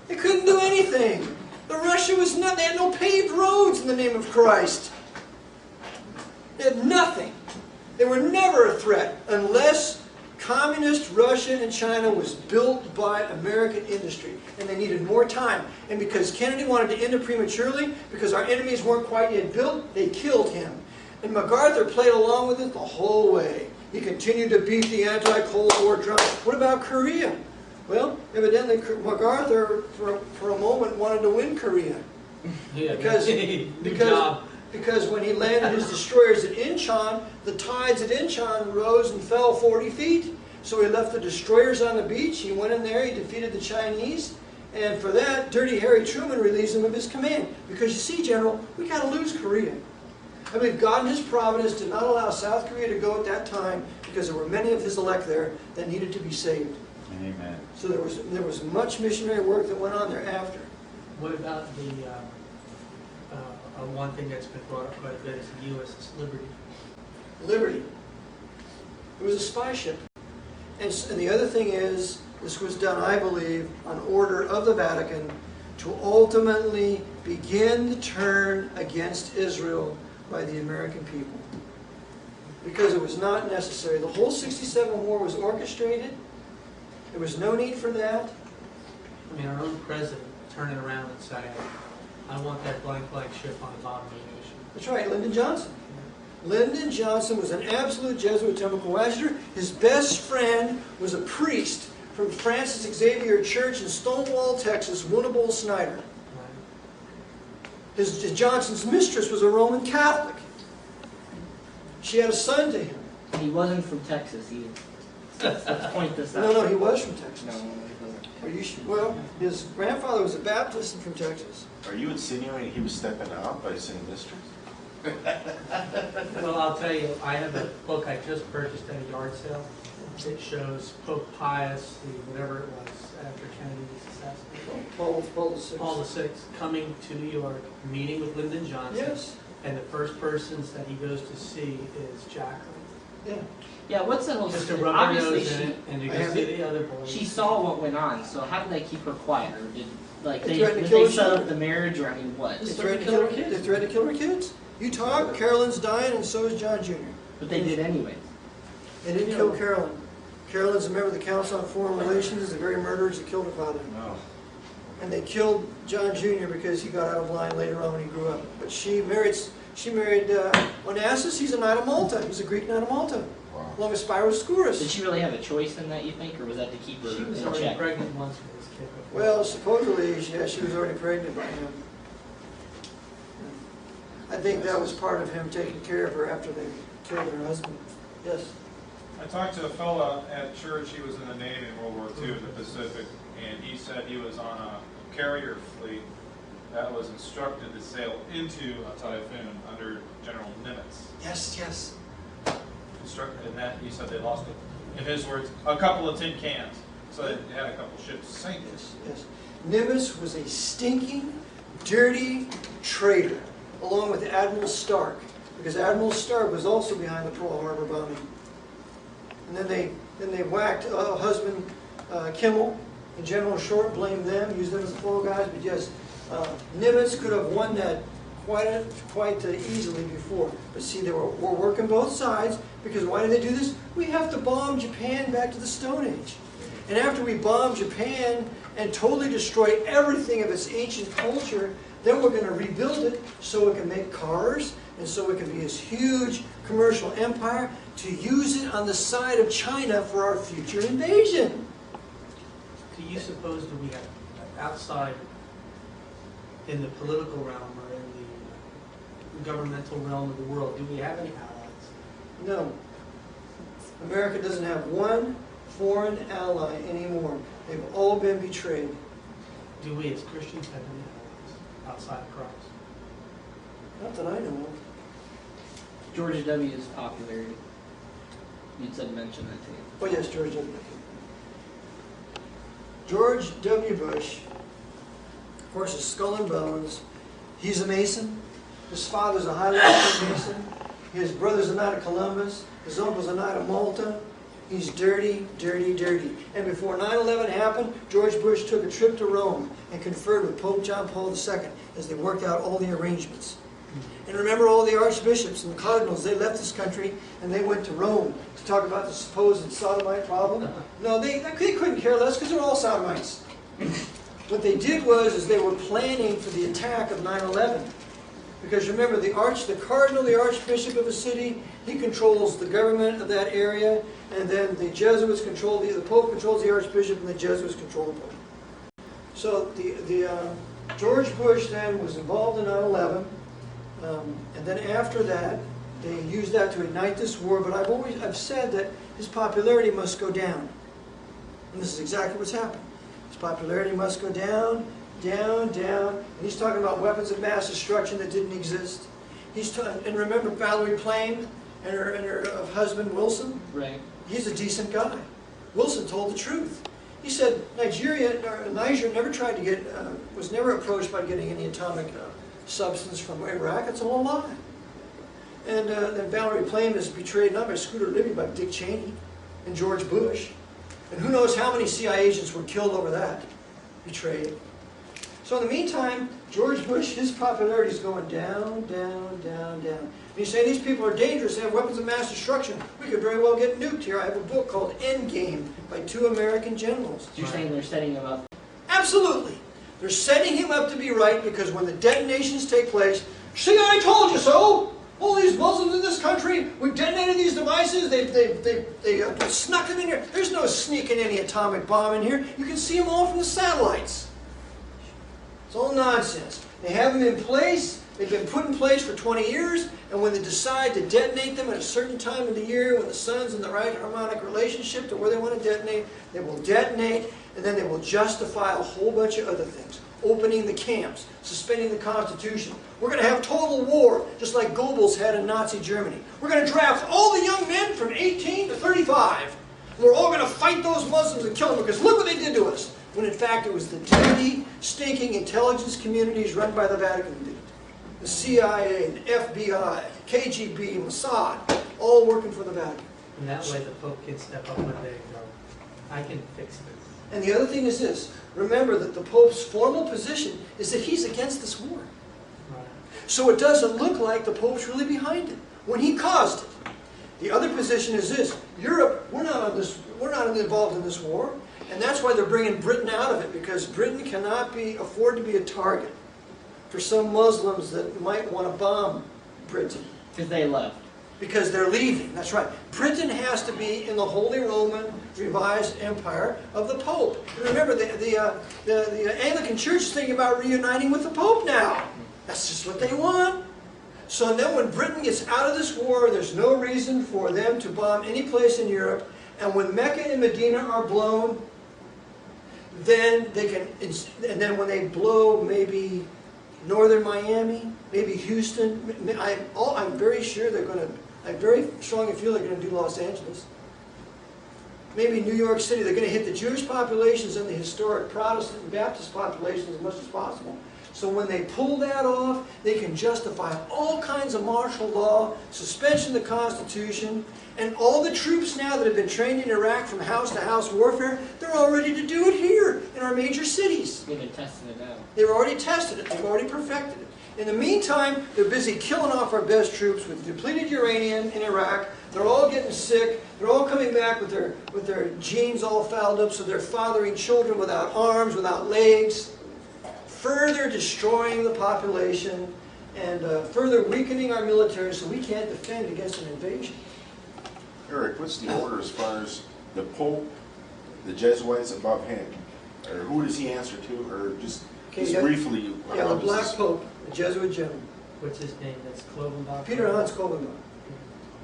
They couldn't do anything. Russia was not. They had no paved roads in the name of Christ. They had nothing. They were never a threat unless communist Russia and China was built by American industry. And they needed more time. And because Kennedy wanted to end it prematurely, because our enemies weren't quite yet built, they killed him. And MacArthur played along with it the whole way. He continued to beat the anti-Cold War drum. What about Korea? Well, evidently MacArthur, for a moment, wanted to win Korea. Yeah, Because when he landed his destroyers at Incheon, the tides at Incheon rose and fell 40 feet. So he left the destroyers on the beach. He went in there, he defeated the Chinese. And for that, Dirty Harry Truman relieved him of his command. Because you see, General, we got to lose Korea. I believe God in His providence did not allow South Korea to go at that time because there were many of His elect there that needed to be saved. Amen. So there was much missionary work that went on there after. What about the one thing that's been brought up quite a bit is the USS Liberty? Liberty. It was a spy ship. And the other thing is, this was done, I believe, on order of the Vatican to ultimately begin the turn against Israel by the American people. Because it was not necessary. The whole 67 war was orchestrated. There was no need for that. I mean, our own president turned it around and said, I want that blank ship on the bottom of the ocean. That's right, Lyndon Johnson. Lyndon Johnson was an absolute Jesuit temple coadjutor. His best friend was a priest from Francis Xavier Church in Stonewall, Texas, Winnable Snyder. Johnson's mistress was a Roman Catholic. She had a son to him. He wasn't from Texas either. Let's point this out. No, he was from Texas. No, he wasn't. Are you sure? Well, his grandfather was a Baptist and from Texas. Are you insinuating he was stepping out by saying mistress? Well, I'll tell you, I have a book I just purchased at a yard sale. It shows Pope Pius, whatever it was, after Kennedy's assassination. Paul VI coming to New York, meeting with Lyndon Johnson. Yes. And the first persons that he goes to see is Jacqueline. Yeah. Yeah, what's that whole Just to story? rub her Obviously, nose in it and to go see the other boys. she saw what went on. So how did they keep her quiet, or did They threatened to kill they each set other. up the marriage, or I mean what? They threatened to kill her kids. You talk, Carolyn's dying, and so is John Jr. But they did anyway. They didn't kill Carolyn. Carolyn's a member of the Council on Foreign Relations, the very murderers that killed her father. No. And they killed John Jr. because he got out of line later on when he grew up. But she married Onassis. He's a Knight of Malta. He's a Greek Knight of Malta, Wow. along with Spyros Did Skouras. she really have a choice in that, you think, or was that to keep her She was in already check? pregnant once with this kid before. Well, supposedly, yeah, she was already pregnant by him. I think that was part of him taking care of her after they killed her husband. Yes. I talked to a fella at church, he was in the Navy in World War II in the Pacific, and he said he was on a carrier fleet that was instructed to sail into a typhoon under General Nimitz. Yes, yes. Instructed in that, he said they lost, in his words, a couple of tin cans. So they had a couple ships sink. Yes, yes. Nimitz was a stinking, dirty traitor, along with Admiral Stark, because Admiral Stark was also behind the Pearl Harbor bombing. And then they whacked husband Kimmel and General Short, blamed them, used them as the fall guys. But yes, Nimitz could have won that quite easily before. But see, they were working both sides, because why did they do this? We have to bomb Japan back to the Stone Age. And after we bomb Japan and totally destroy everything of its ancient culture, then we're going to rebuild it so it can make cars, and so it can be this huge commercial empire, to use it on the side of China for our future invasion. Do you suppose that we have outside in the political realm or in the governmental realm of the world, do we have any allies? No. America doesn't have one foreign ally anymore. They've all been betrayed. Do we as Christians have any allies outside of Christ? Not that I know of. George W.'s popularity. You'd said mention that to you. Oh yes, George W. George W. Bush, of course, is skull and bones. He's a Mason. His father's a high-level Mason. His brother's a Knight of Columbus. His uncle's a Knight of Malta. He's dirty, dirty, dirty. And before 9/11 happened, George Bush took a trip to Rome and conferred with Pope John Paul II as they worked out all the arrangements. And remember, all the archbishops and the cardinals, they left this country and they went to Rome to talk about the supposed sodomite problem. No, they couldn't care less, because they're all sodomites. What they did was they were planning for the attack of 9/11. Because remember, the cardinal, the archbishop of a city, he controls the government of that area, and then the Jesuits control, the Pope controls the archbishop, and the Jesuits control the Pope. So George Bush then was involved in 9/11, and then after that, they used that to ignite this war, but I've said that his popularity must go down. And this is exactly what's happened. His popularity must go down, down, down. And he's talking about weapons of mass destruction that didn't exist. And remember Valerie Plame and her husband Wilson? Right. He's a decent guy. Wilson told the truth. He said Niger never tried to get, was never approached by getting any atomic substance from Iraq. It's all a lie. And then Valerie Plame is betrayed not by Scooter Libby, but Dick Cheney and George Bush. And who knows how many CIA agents were killed over that, betrayed. So in the meantime, George Bush, his popularity is going down, down, down, down. And he's saying these people are dangerous, they have weapons of mass destruction. We could very well get nuked here. I have a book called Endgame by 2 American generals. So you're saying they're setting him up? Absolutely. They're setting him up to be right, because when the detonations take place, see, I told you so! All these Muslims in this country, we detonated these devices, they snuck them in here. There's no sneaking any atomic bomb in here. You can see them all from the satellites. It's all nonsense. They have them in place. They've been put in place for 20 years, and when they decide to detonate them at a certain time of the year, when the sun's in the right harmonic relationship to where they want to detonate, they will detonate, and then they will justify a whole bunch of other things. opening the camps, suspending the Constitution. We're going to have total war, just like Goebbels had in Nazi Germany. We're going to draft all the young men from 18 to 35. We're all going to fight those Muslims and kill them because look what they did to us. When in fact it was the dirty, stinking intelligence communities run by the Vatican that did it. The CIA, the FBI, KGB, Mossad, all working for the Vatican. And that way the Pope can step up one day and go, I can fix this. And the other thing is this. Remember that the Pope's formal position is that he's against this war. Right. So it doesn't look like the Pope's really behind it when he caused it. The other position is this. Europe, we're not involved in this war. And that's why they're bringing Britain out of it, because Britain cannot afford to be a target for some Muslims that might want to bomb Britain. Because they left. Because they're leaving, that's right. Britain has to be in the Holy Roman Revised Empire of the Pope. And remember, the Anglican Church is thinking about reuniting with the Pope now. That's just what they want. So then when Britain gets out of this war, there's no reason for them to bomb any place in Europe. And when Mecca and Medina are blown, then they can, and then when they blow maybe northern Miami, maybe Houston, I'm very sure they're going to, I very strongly feel they're going to do Los Angeles. Maybe New York City, they're going to hit the Jewish populations and the historic Protestant and Baptist populations as much as possible. So when they pull that off, they can justify all kinds of martial law, suspension of the Constitution, and all the troops now that have been trained in Iraq from house-to-house warfare, they're all ready to do it here in our major cities. They've been testing it out. They've already tested it. They've already perfected it. In the meantime, they're busy killing off our best troops with depleted uranium in Iraq. They're all getting sick. They're all coming back with their genes all fouled up, so they're fathering children without arms, without legs, further destroying the population and further weakening our military so we can't defend against an invasion. Eric, what's the order as far as the Pope, the Jesuits above him? Or who does he answer to? Or just briefly, Yeah, how the does Black this- Pope, the Jesuit general. What's his name? That's Clovenbach? Peter Hans Kolbenbach.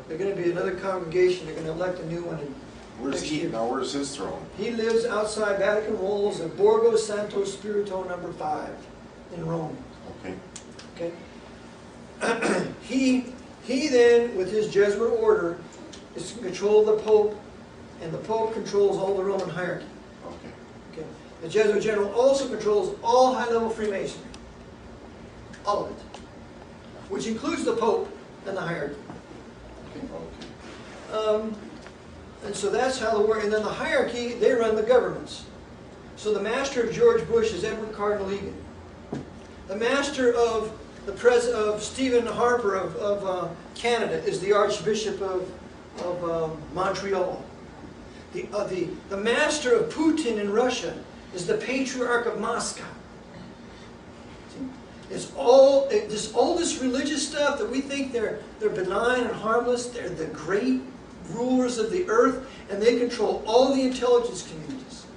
They're going to be another congregation. They're going to elect a new one. Where's he? Now, where's his throne? He lives outside Vatican walls in Borgo Santo Spirito number 5 in Rome. Okay. Okay? he then, with his Jesuit order, is in control of the Pope, and the Pope controls all the Roman hierarchy. Okay. Okay? The Jesuit general also controls all high-level Freemasonry. All of it. Which includes the Pope and the hierarchy. Okay. And so that's how the work. And then the hierarchy, they run the governments. So the master of George Bush is Edward Cardinal Egan. The master of Stephen Harper of Canada is the Archbishop of Montreal. The master of Putin in Russia is the Patriarch of Moscow. It's all this religious stuff that we think they're benign and harmless. They're the great rulers of the earth, and they control all the intelligence communities.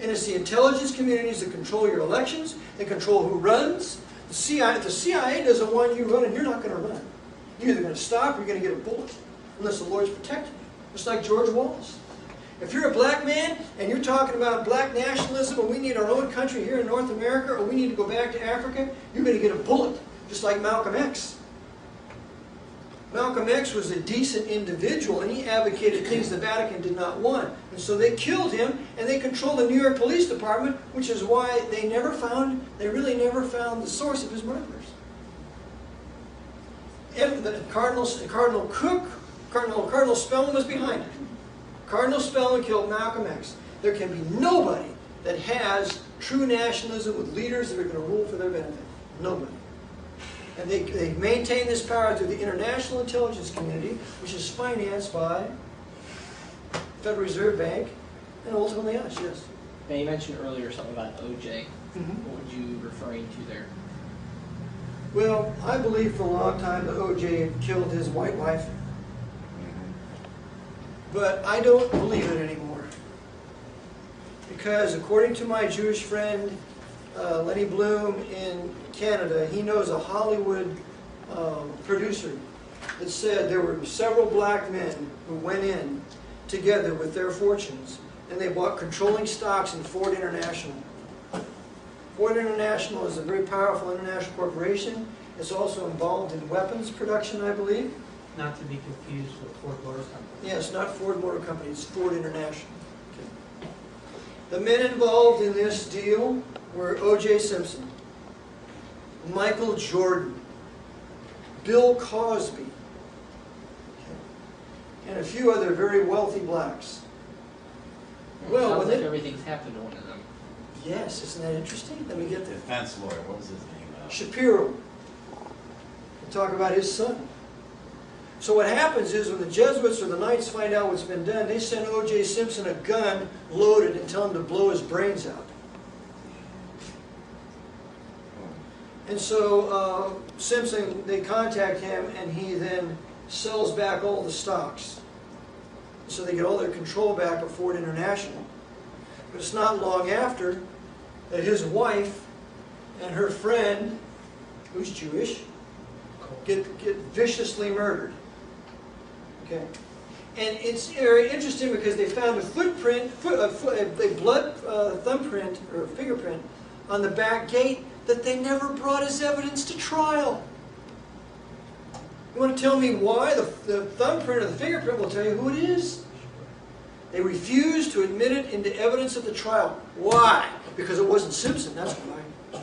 And it's the intelligence communities that control your elections. They control who runs. The CIA doesn't want you running. You're not going to run. You're either going to stop or you're going to get a bullet, unless the Lord's protecting you. Just like George Wallace. If you're a black man and you're talking about black nationalism and we need our own country here in North America or we need to go back to Africa, you're going to get a bullet, just like Malcolm X. Malcolm X was a decent individual and he advocated things the Vatican did not want. And so they killed him and they controlled the New York Police Department, which is why they really never found the source of his murderers. And Cardinal Spellman was behind it. Cardinal Spellman killed Malcolm X. There can be nobody that has true nationalism with leaders that are going to rule for their benefit. Nobody. And they maintain this power through the international intelligence community, which is financed by the Federal Reserve Bank and ultimately us, yes. Now you mentioned earlier something about OJ. What would you referring to there? Well, I believe for a long time that OJ killed his white wife. But I don't believe it anymore. Because according to my Jewish friend, Lenny Bloom in Canada, he knows a Hollywood producer that said there were several black men who went in together with their fortunes and they bought controlling stocks in Ford International. Ford International is a very powerful international corporation. It's also involved in weapons production, I believe. Not to be confused with Ford Motor Company. Yes, not Ford Motor Company, it's Ford International. Okay. The men involved in this deal were O.J. Simpson, Michael Jordan, Bill Cosby, and a few other very wealthy blacks. Well, sounds when like they, everything's happened to one of them. yes, isn't that interesting? Let me get there. Defense lawyer, what was his name? Shapiro. We'll talk about his son. So what happens is when the Jesuits or the Knights find out what's been done, they send O.J. Simpson a gun loaded and tell him to blow his brains out. And so Simpson, they contact him, and he then sells back all the stocks. So they get all their control back of Ford International. But it's not long after that his wife and her friend, who's Jewish, get viciously murdered. Okay, and it's very interesting because they found a footprint, a blood thumbprint or fingerprint on the back gate that they never brought as evidence to trial. You want to tell me why? The thumbprint or the fingerprint will tell you who it is. They refused to admit it into evidence at the trial. Why? Because it wasn't Simpson, that's why.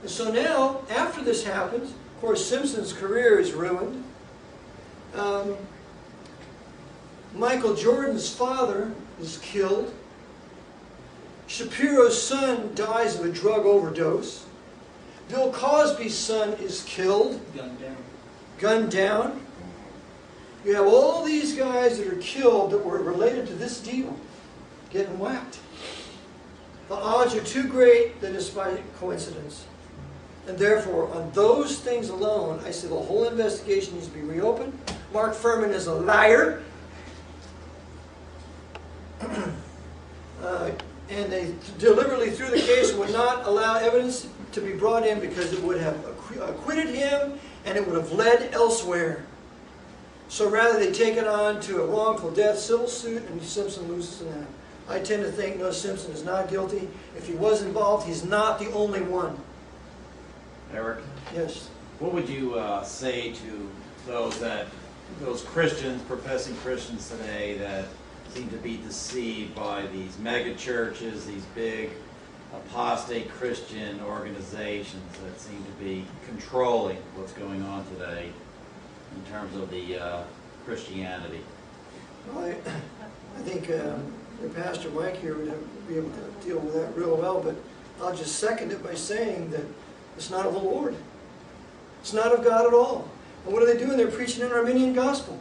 And so now, after this happens, of course, Simpson's career is ruined. Michael Jordan's father is killed. Shapiro's son dies of a drug overdose. Bill Cosby's son is killed. Gunned down. Gunned down. You have all these guys that are killed that were related to this deal getting whacked. The odds are too great that it's by coincidence. And therefore, on those things alone, I say the whole investigation needs to be reopened. Mark Furman is a liar. And they deliberately threw the case and would not allow evidence to be brought in because it would have acquitted him and it would have led elsewhere. So rather they take it on to a wrongful death civil suit, and Simpson loses in that. I tend to think, no, Simpson is not guilty. If he was involved, he's not the only one. Eric, Yes. what would you say to those Christians, professing Christians today, that seem to be deceived by these mega churches, these big apostate Christian organizations that seem to be controlling what's going on today in terms of the Christianity? Well, I think your Pastor Mike here would be able to deal with that real well, but I'll just second it by saying that it's not of the Lord. It's not of God at all. And what are they doing? They're preaching an Arminian gospel.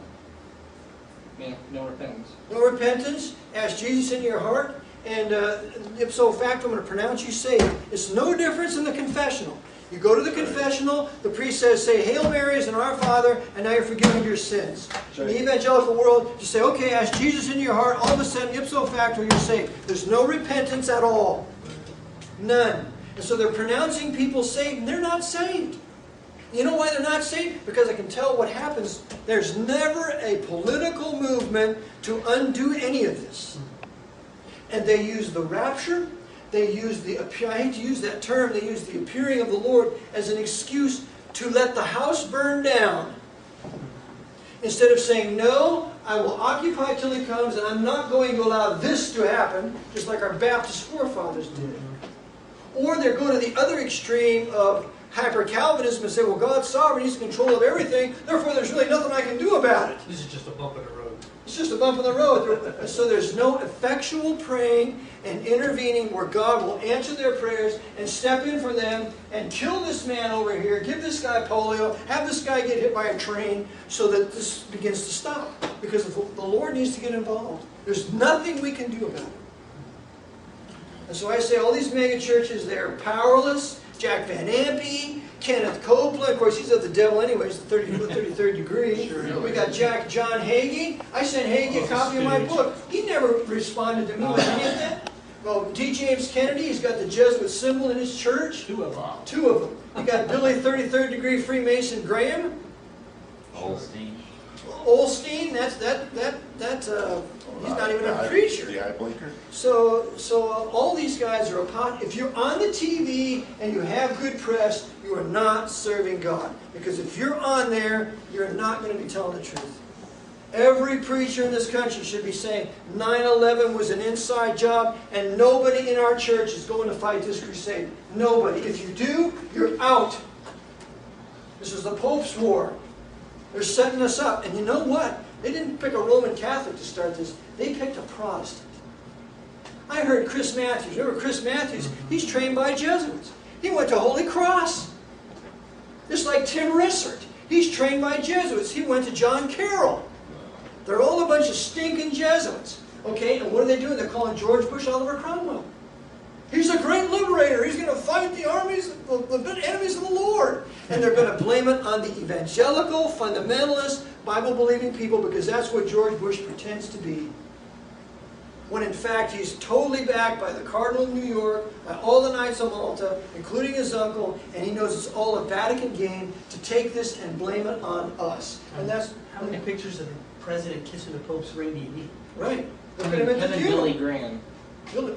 Yeah, no repentance. No repentance. Ask Jesus into your heart, and ipso facto, I'm going to pronounce you saved. It's no difference in the confessional. You go to the confessional, the priest says, say Hail Marys and Our Father, and now you're forgiven of your sins. In the evangelical world, you say, okay, ask Jesus into your heart, all of a sudden, ipso facto, you're saved. There's no repentance at all. None. And so they're pronouncing people saved, and they're not saved. You know why they're not saved? Because I can tell what happens. There's never a political movement to undo any of this. And they use the rapture, they use the, I hate to use that term, they use the appearing of the Lord as an excuse to let the house burn down. Instead of saying, no, I will occupy till He comes, and I'm not going to allow this to happen, just like our Baptist forefathers did. Or they're going to the other extreme of hyper-Calvinism and say, well, God's sovereign, He's in control of everything, therefore there's really nothing I can do about it. This is just a bump in the road. It's just a bump in the road. So there's no effectual praying and intervening where God will answer their prayers and step in for them and kill this man over here, give this guy polio, have this guy get hit by a train so that this begins to stop. Because the Lord needs to get involved. There's nothing we can do about it. And so I say all these mega churches, they're powerless. Jack Van Ampe, Kenneth Copeland, of course he's of the devil anyways, the 33rd degree. Sure. We got John Hagee. I sent Hagee a copy of my book. He never responded to me with any of that. Well, D. James Kennedy, he's got the Jesuit symbol in his church. Two of them. Two of them. You got Billy 33rd degree Freemason Graham. Holstein. Olstein, he's not even a preacher. The eye blinker? So all these guys are if you're on the TV and you have good press, you are not serving God. Because if you're on there, you're not going to be telling the truth. Every preacher in this country should be saying 9/11 was an inside job and nobody in our church is going to fight this crusade. Nobody. If you do, you're out. This is the Pope's war. They're setting us up. And you know what? They didn't pick a Roman Catholic to start this. They picked a Protestant. I heard Chris Matthews. Remember Chris Matthews? He's trained by Jesuits. He went to Holy Cross. Just like Tim Rissert. He's trained by Jesuits. He went to John Carroll. They're all a bunch of stinking Jesuits. Okay, and what are they doing? They're calling George Bush Oliver Cromwell. He's a great liberator. He's going to fight the armies, the enemies of the Lord. And they're going to blame it on the evangelical, fundamentalist, Bible-believing people because that's what George Bush pretends to be. When in fact he's totally backed by the Cardinal of New York, by all the Knights of Malta, including his uncle, and he knows it's all a Vatican game to take this and blame it on us. And that's How many pictures of the president kissing the Pope's ring do you need? right. Look at Him him at and the Billy funeral. Graham.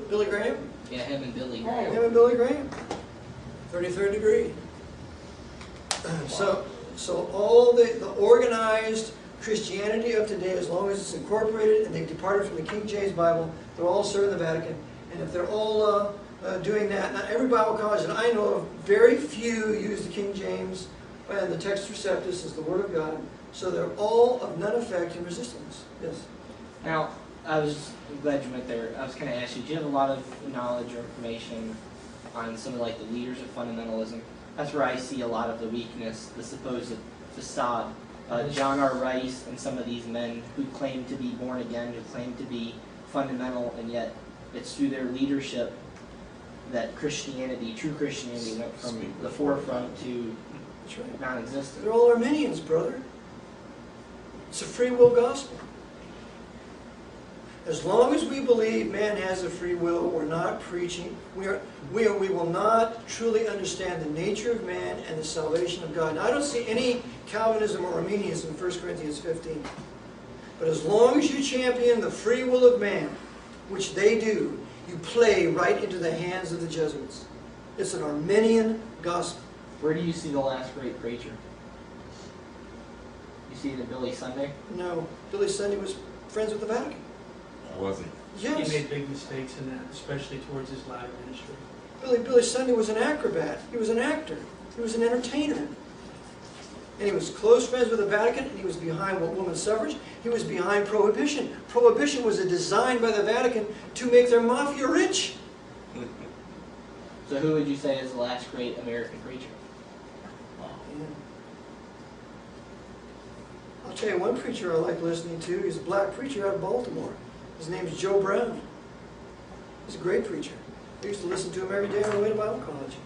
Billy Graham? Yeah, him and Billy Him Graham. and Billy Graham. 33rd degree. So all the organized Christianity of today, as long as it's incorporated and they've departed from the King James Bible, they're all serving the Vatican. And if they're all doing that, now every Bible college that I know of, very few use the King James and the Text Receptus as the Word of God. So they're all of none effect in resistance. Yes. Now, I'm glad you went there. I was going to ask you, do you have a lot of knowledge or information on some of like the leaders of fundamentalism? That's where I see a lot of the weakness, the supposed facade. John R. Rice and some of these men who claim to be born again, who claim to be fundamental, and yet it's through their leadership that Christianity, true Christianity, went from the forefront to That's right. non-existent. They're all Arminians, brother. It's a free will gospel. As long as we believe man has a free will, we're not preaching. We will not truly understand the nature of man and the salvation of God. Now, I don't see any Calvinism or Arminianism in 1 Corinthians 15. But as long as you champion the free will of man, which they do, you play right into the hands of the Jesuits. It's an Arminian gospel. Where do you see the last great preacher? You see it in Billy Sunday? No, Billy Sunday was friends with the Vatican. Was he? Yes. He made big mistakes in that, especially towards his latter ministry. Billy Sunday was an acrobat. He was an actor. He was an entertainer. And he was close friends with the Vatican, and he was behind women's suffrage. He was behind prohibition. Prohibition was a design by the Vatican to make their mafia rich. So who would you say is the last great American preacher? Yeah. I'll tell you one preacher I like listening to. He's a black preacher out of Baltimore. His name is Joe Brown. He's a great preacher. I used to listen to him every day on the way to Bible college.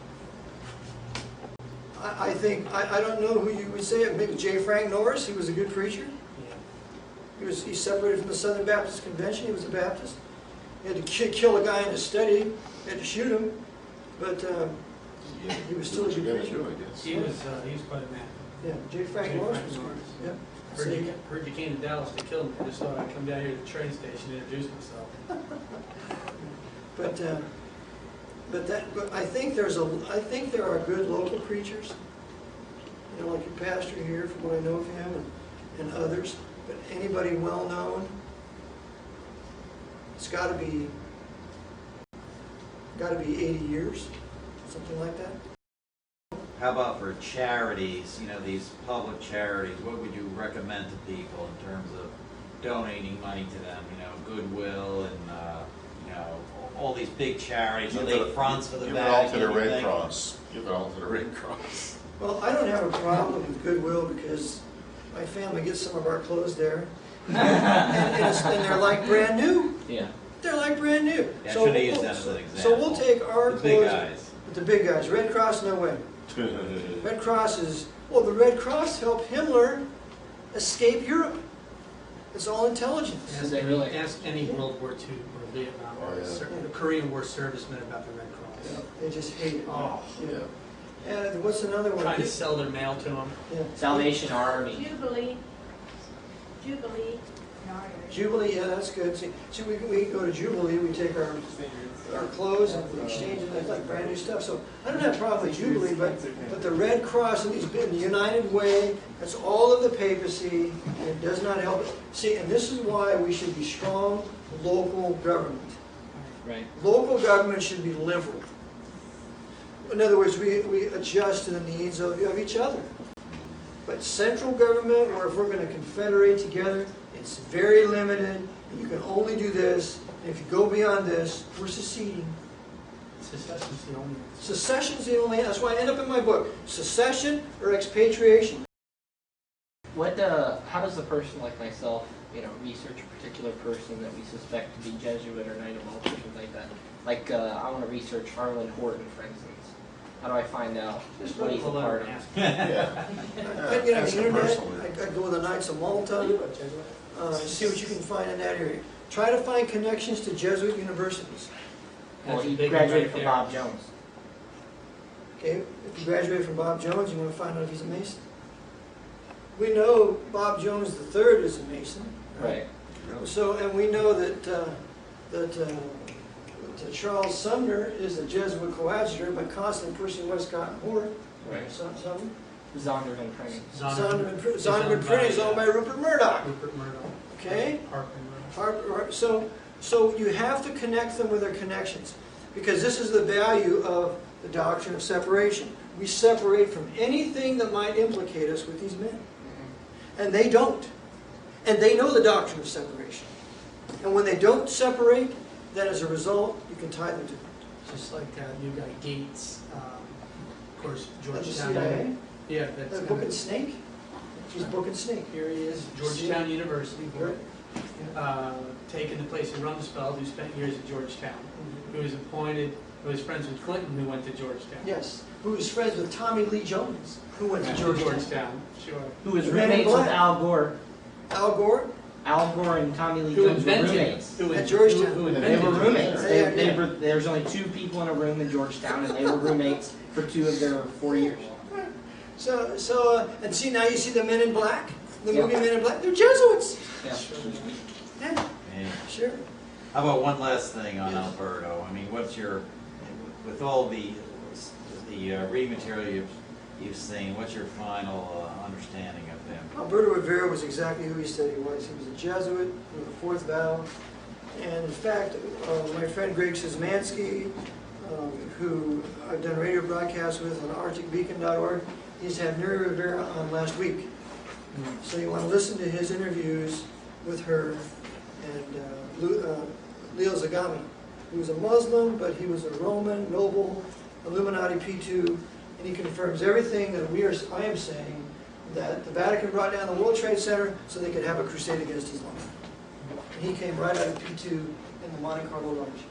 I don't know who you would say. Maybe J. Frank Norris. He was a good preacher. Yeah. He separated from the Southern Baptist Convention. He was a Baptist. He had to kill a guy in his study. He had to shoot him. But he was still a good preacher. He was quite a man. Yeah, J. Frank Norris was good. Yeah. Heard you came to Dallas to kill me. I just thought I'd come down here to the train station and introduce myself. But I think there are good local preachers. You know, like your pastor here, from what I know of him, and others. But anybody well known, it's got to be 80 years, something like that. How about for charities, these public charities, what would you recommend to people in terms of donating money to them? Goodwill and, all these big charities, are they fronts for the Give it all to Vatican, the you Red think? Cross. Give it all to the Red Cross. Well, I don't have a problem with Goodwill because my family gets some of our clothes there. and they're like brand new. Yeah. They're like brand new. Yeah, I should have used them as an example. So we'll take our The clothes. big guys. With the big guys. Red Cross, no way. Red Cross the Red Cross helped Himmler escape Europe. It's all intelligence. Ask any World War II or Vietnam or Korean War servicemen about the Red Cross. Yeah, they just hate it. Oh, yeah. And what's another one? Trying to sell their mail to them. Yeah. Salvation Army. Jubilee. Jubilee. Jubilee, yeah, that's good. See, we go to Jubilee, we take our clothes and we exchange it, that's like brand new stuff. So I don't have a problem with Jubilee, but the Red Cross and the United Way, that's all of the papacy, and it does not help. See, and this is why we should be strong local government. Right. Local government should be liberal. In other words, we adjust to the needs of each other. But central government, or if we're going to confederate together, it's very limited. And you can only do this. And if you go beyond this, we're seceding. Secession's the only. Secession's the only. That's why I end up in my book: secession or expatriation. How does a person like myself, research a particular person that we suspect to be Jesuit or Knight of Malta or something like that? Like, I want to research Harlan Horton, for instance. How do I find out what he's a part of? Yeah. I get on Ask the him internet. personally. I go to the Knights of Malta. See what you can find in that area. Try to find connections to Jesuit universities. Well, he That's a big graduated right from there. Bob Jones. Okay, if you graduate from Bob Jones, you want to find out if he's a Mason. We know Bob Jones III is a Mason. Right. So, and we know that Charles Sumner is a Jesuit coadjutor, but constantly pushing Westcott and Hort. Right. Something. Zondervan printing. Zondervan Printing is owned by Rupert Murdoch. Rupert Murdoch. Okay? Harper Murdoch. So you have to connect them with their connections, because this is the value of the doctrine of separation. We separate from anything that might implicate us with these men. And they don't. And they know the doctrine of separation. And when they don't separate, then as a result, you can tie them to it. Just like you got Gates, of course, That's the Georgetown. CIA. Yeah, that's Book and Snake. She's Book and Snake. here he is, Georgetown University, taking the place of Rumsfeld, who spent years at Georgetown, who was appointed, who was friends with Clinton, who went to Georgetown. Yes. Who was friends with Tommy Lee Jones, who went to Georgetown. Sure. Who was The Man in roommates with Black. Al Gore. Al Gore. Al Gore and Tommy Lee Who Jones were invented roommates. who At in- Georgetown. who They invented were roommates. Georgetown. There was only 2 people in a room in Georgetown, and they were roommates for 2 of their 4 years. And see, now you see the Men in Black, the Yeah. movie Men in Black. They're Jesuits. Yeah. Yeah, Yeah. sure. How about one last thing on Alberto? I mean, what's your, with all the reading material you've seen, what's your final understanding of them? Alberto Rivera was exactly who he said he was. He was a Jesuit with the 4th vow. And in fact, my friend Greg Szymanski, who I've done radio broadcasts with on arcticbeacon.org, he's had Mary Rivera on last week. So you want to listen to his interviews with her and Leo Zagami, who was a Muslim, but he was a Roman noble, Illuminati P2, and he confirms everything that I am saying, that the Vatican brought down the World Trade Center so they could have a crusade against Islam. And he came right out of P2 in the Monte Carlo Lodge.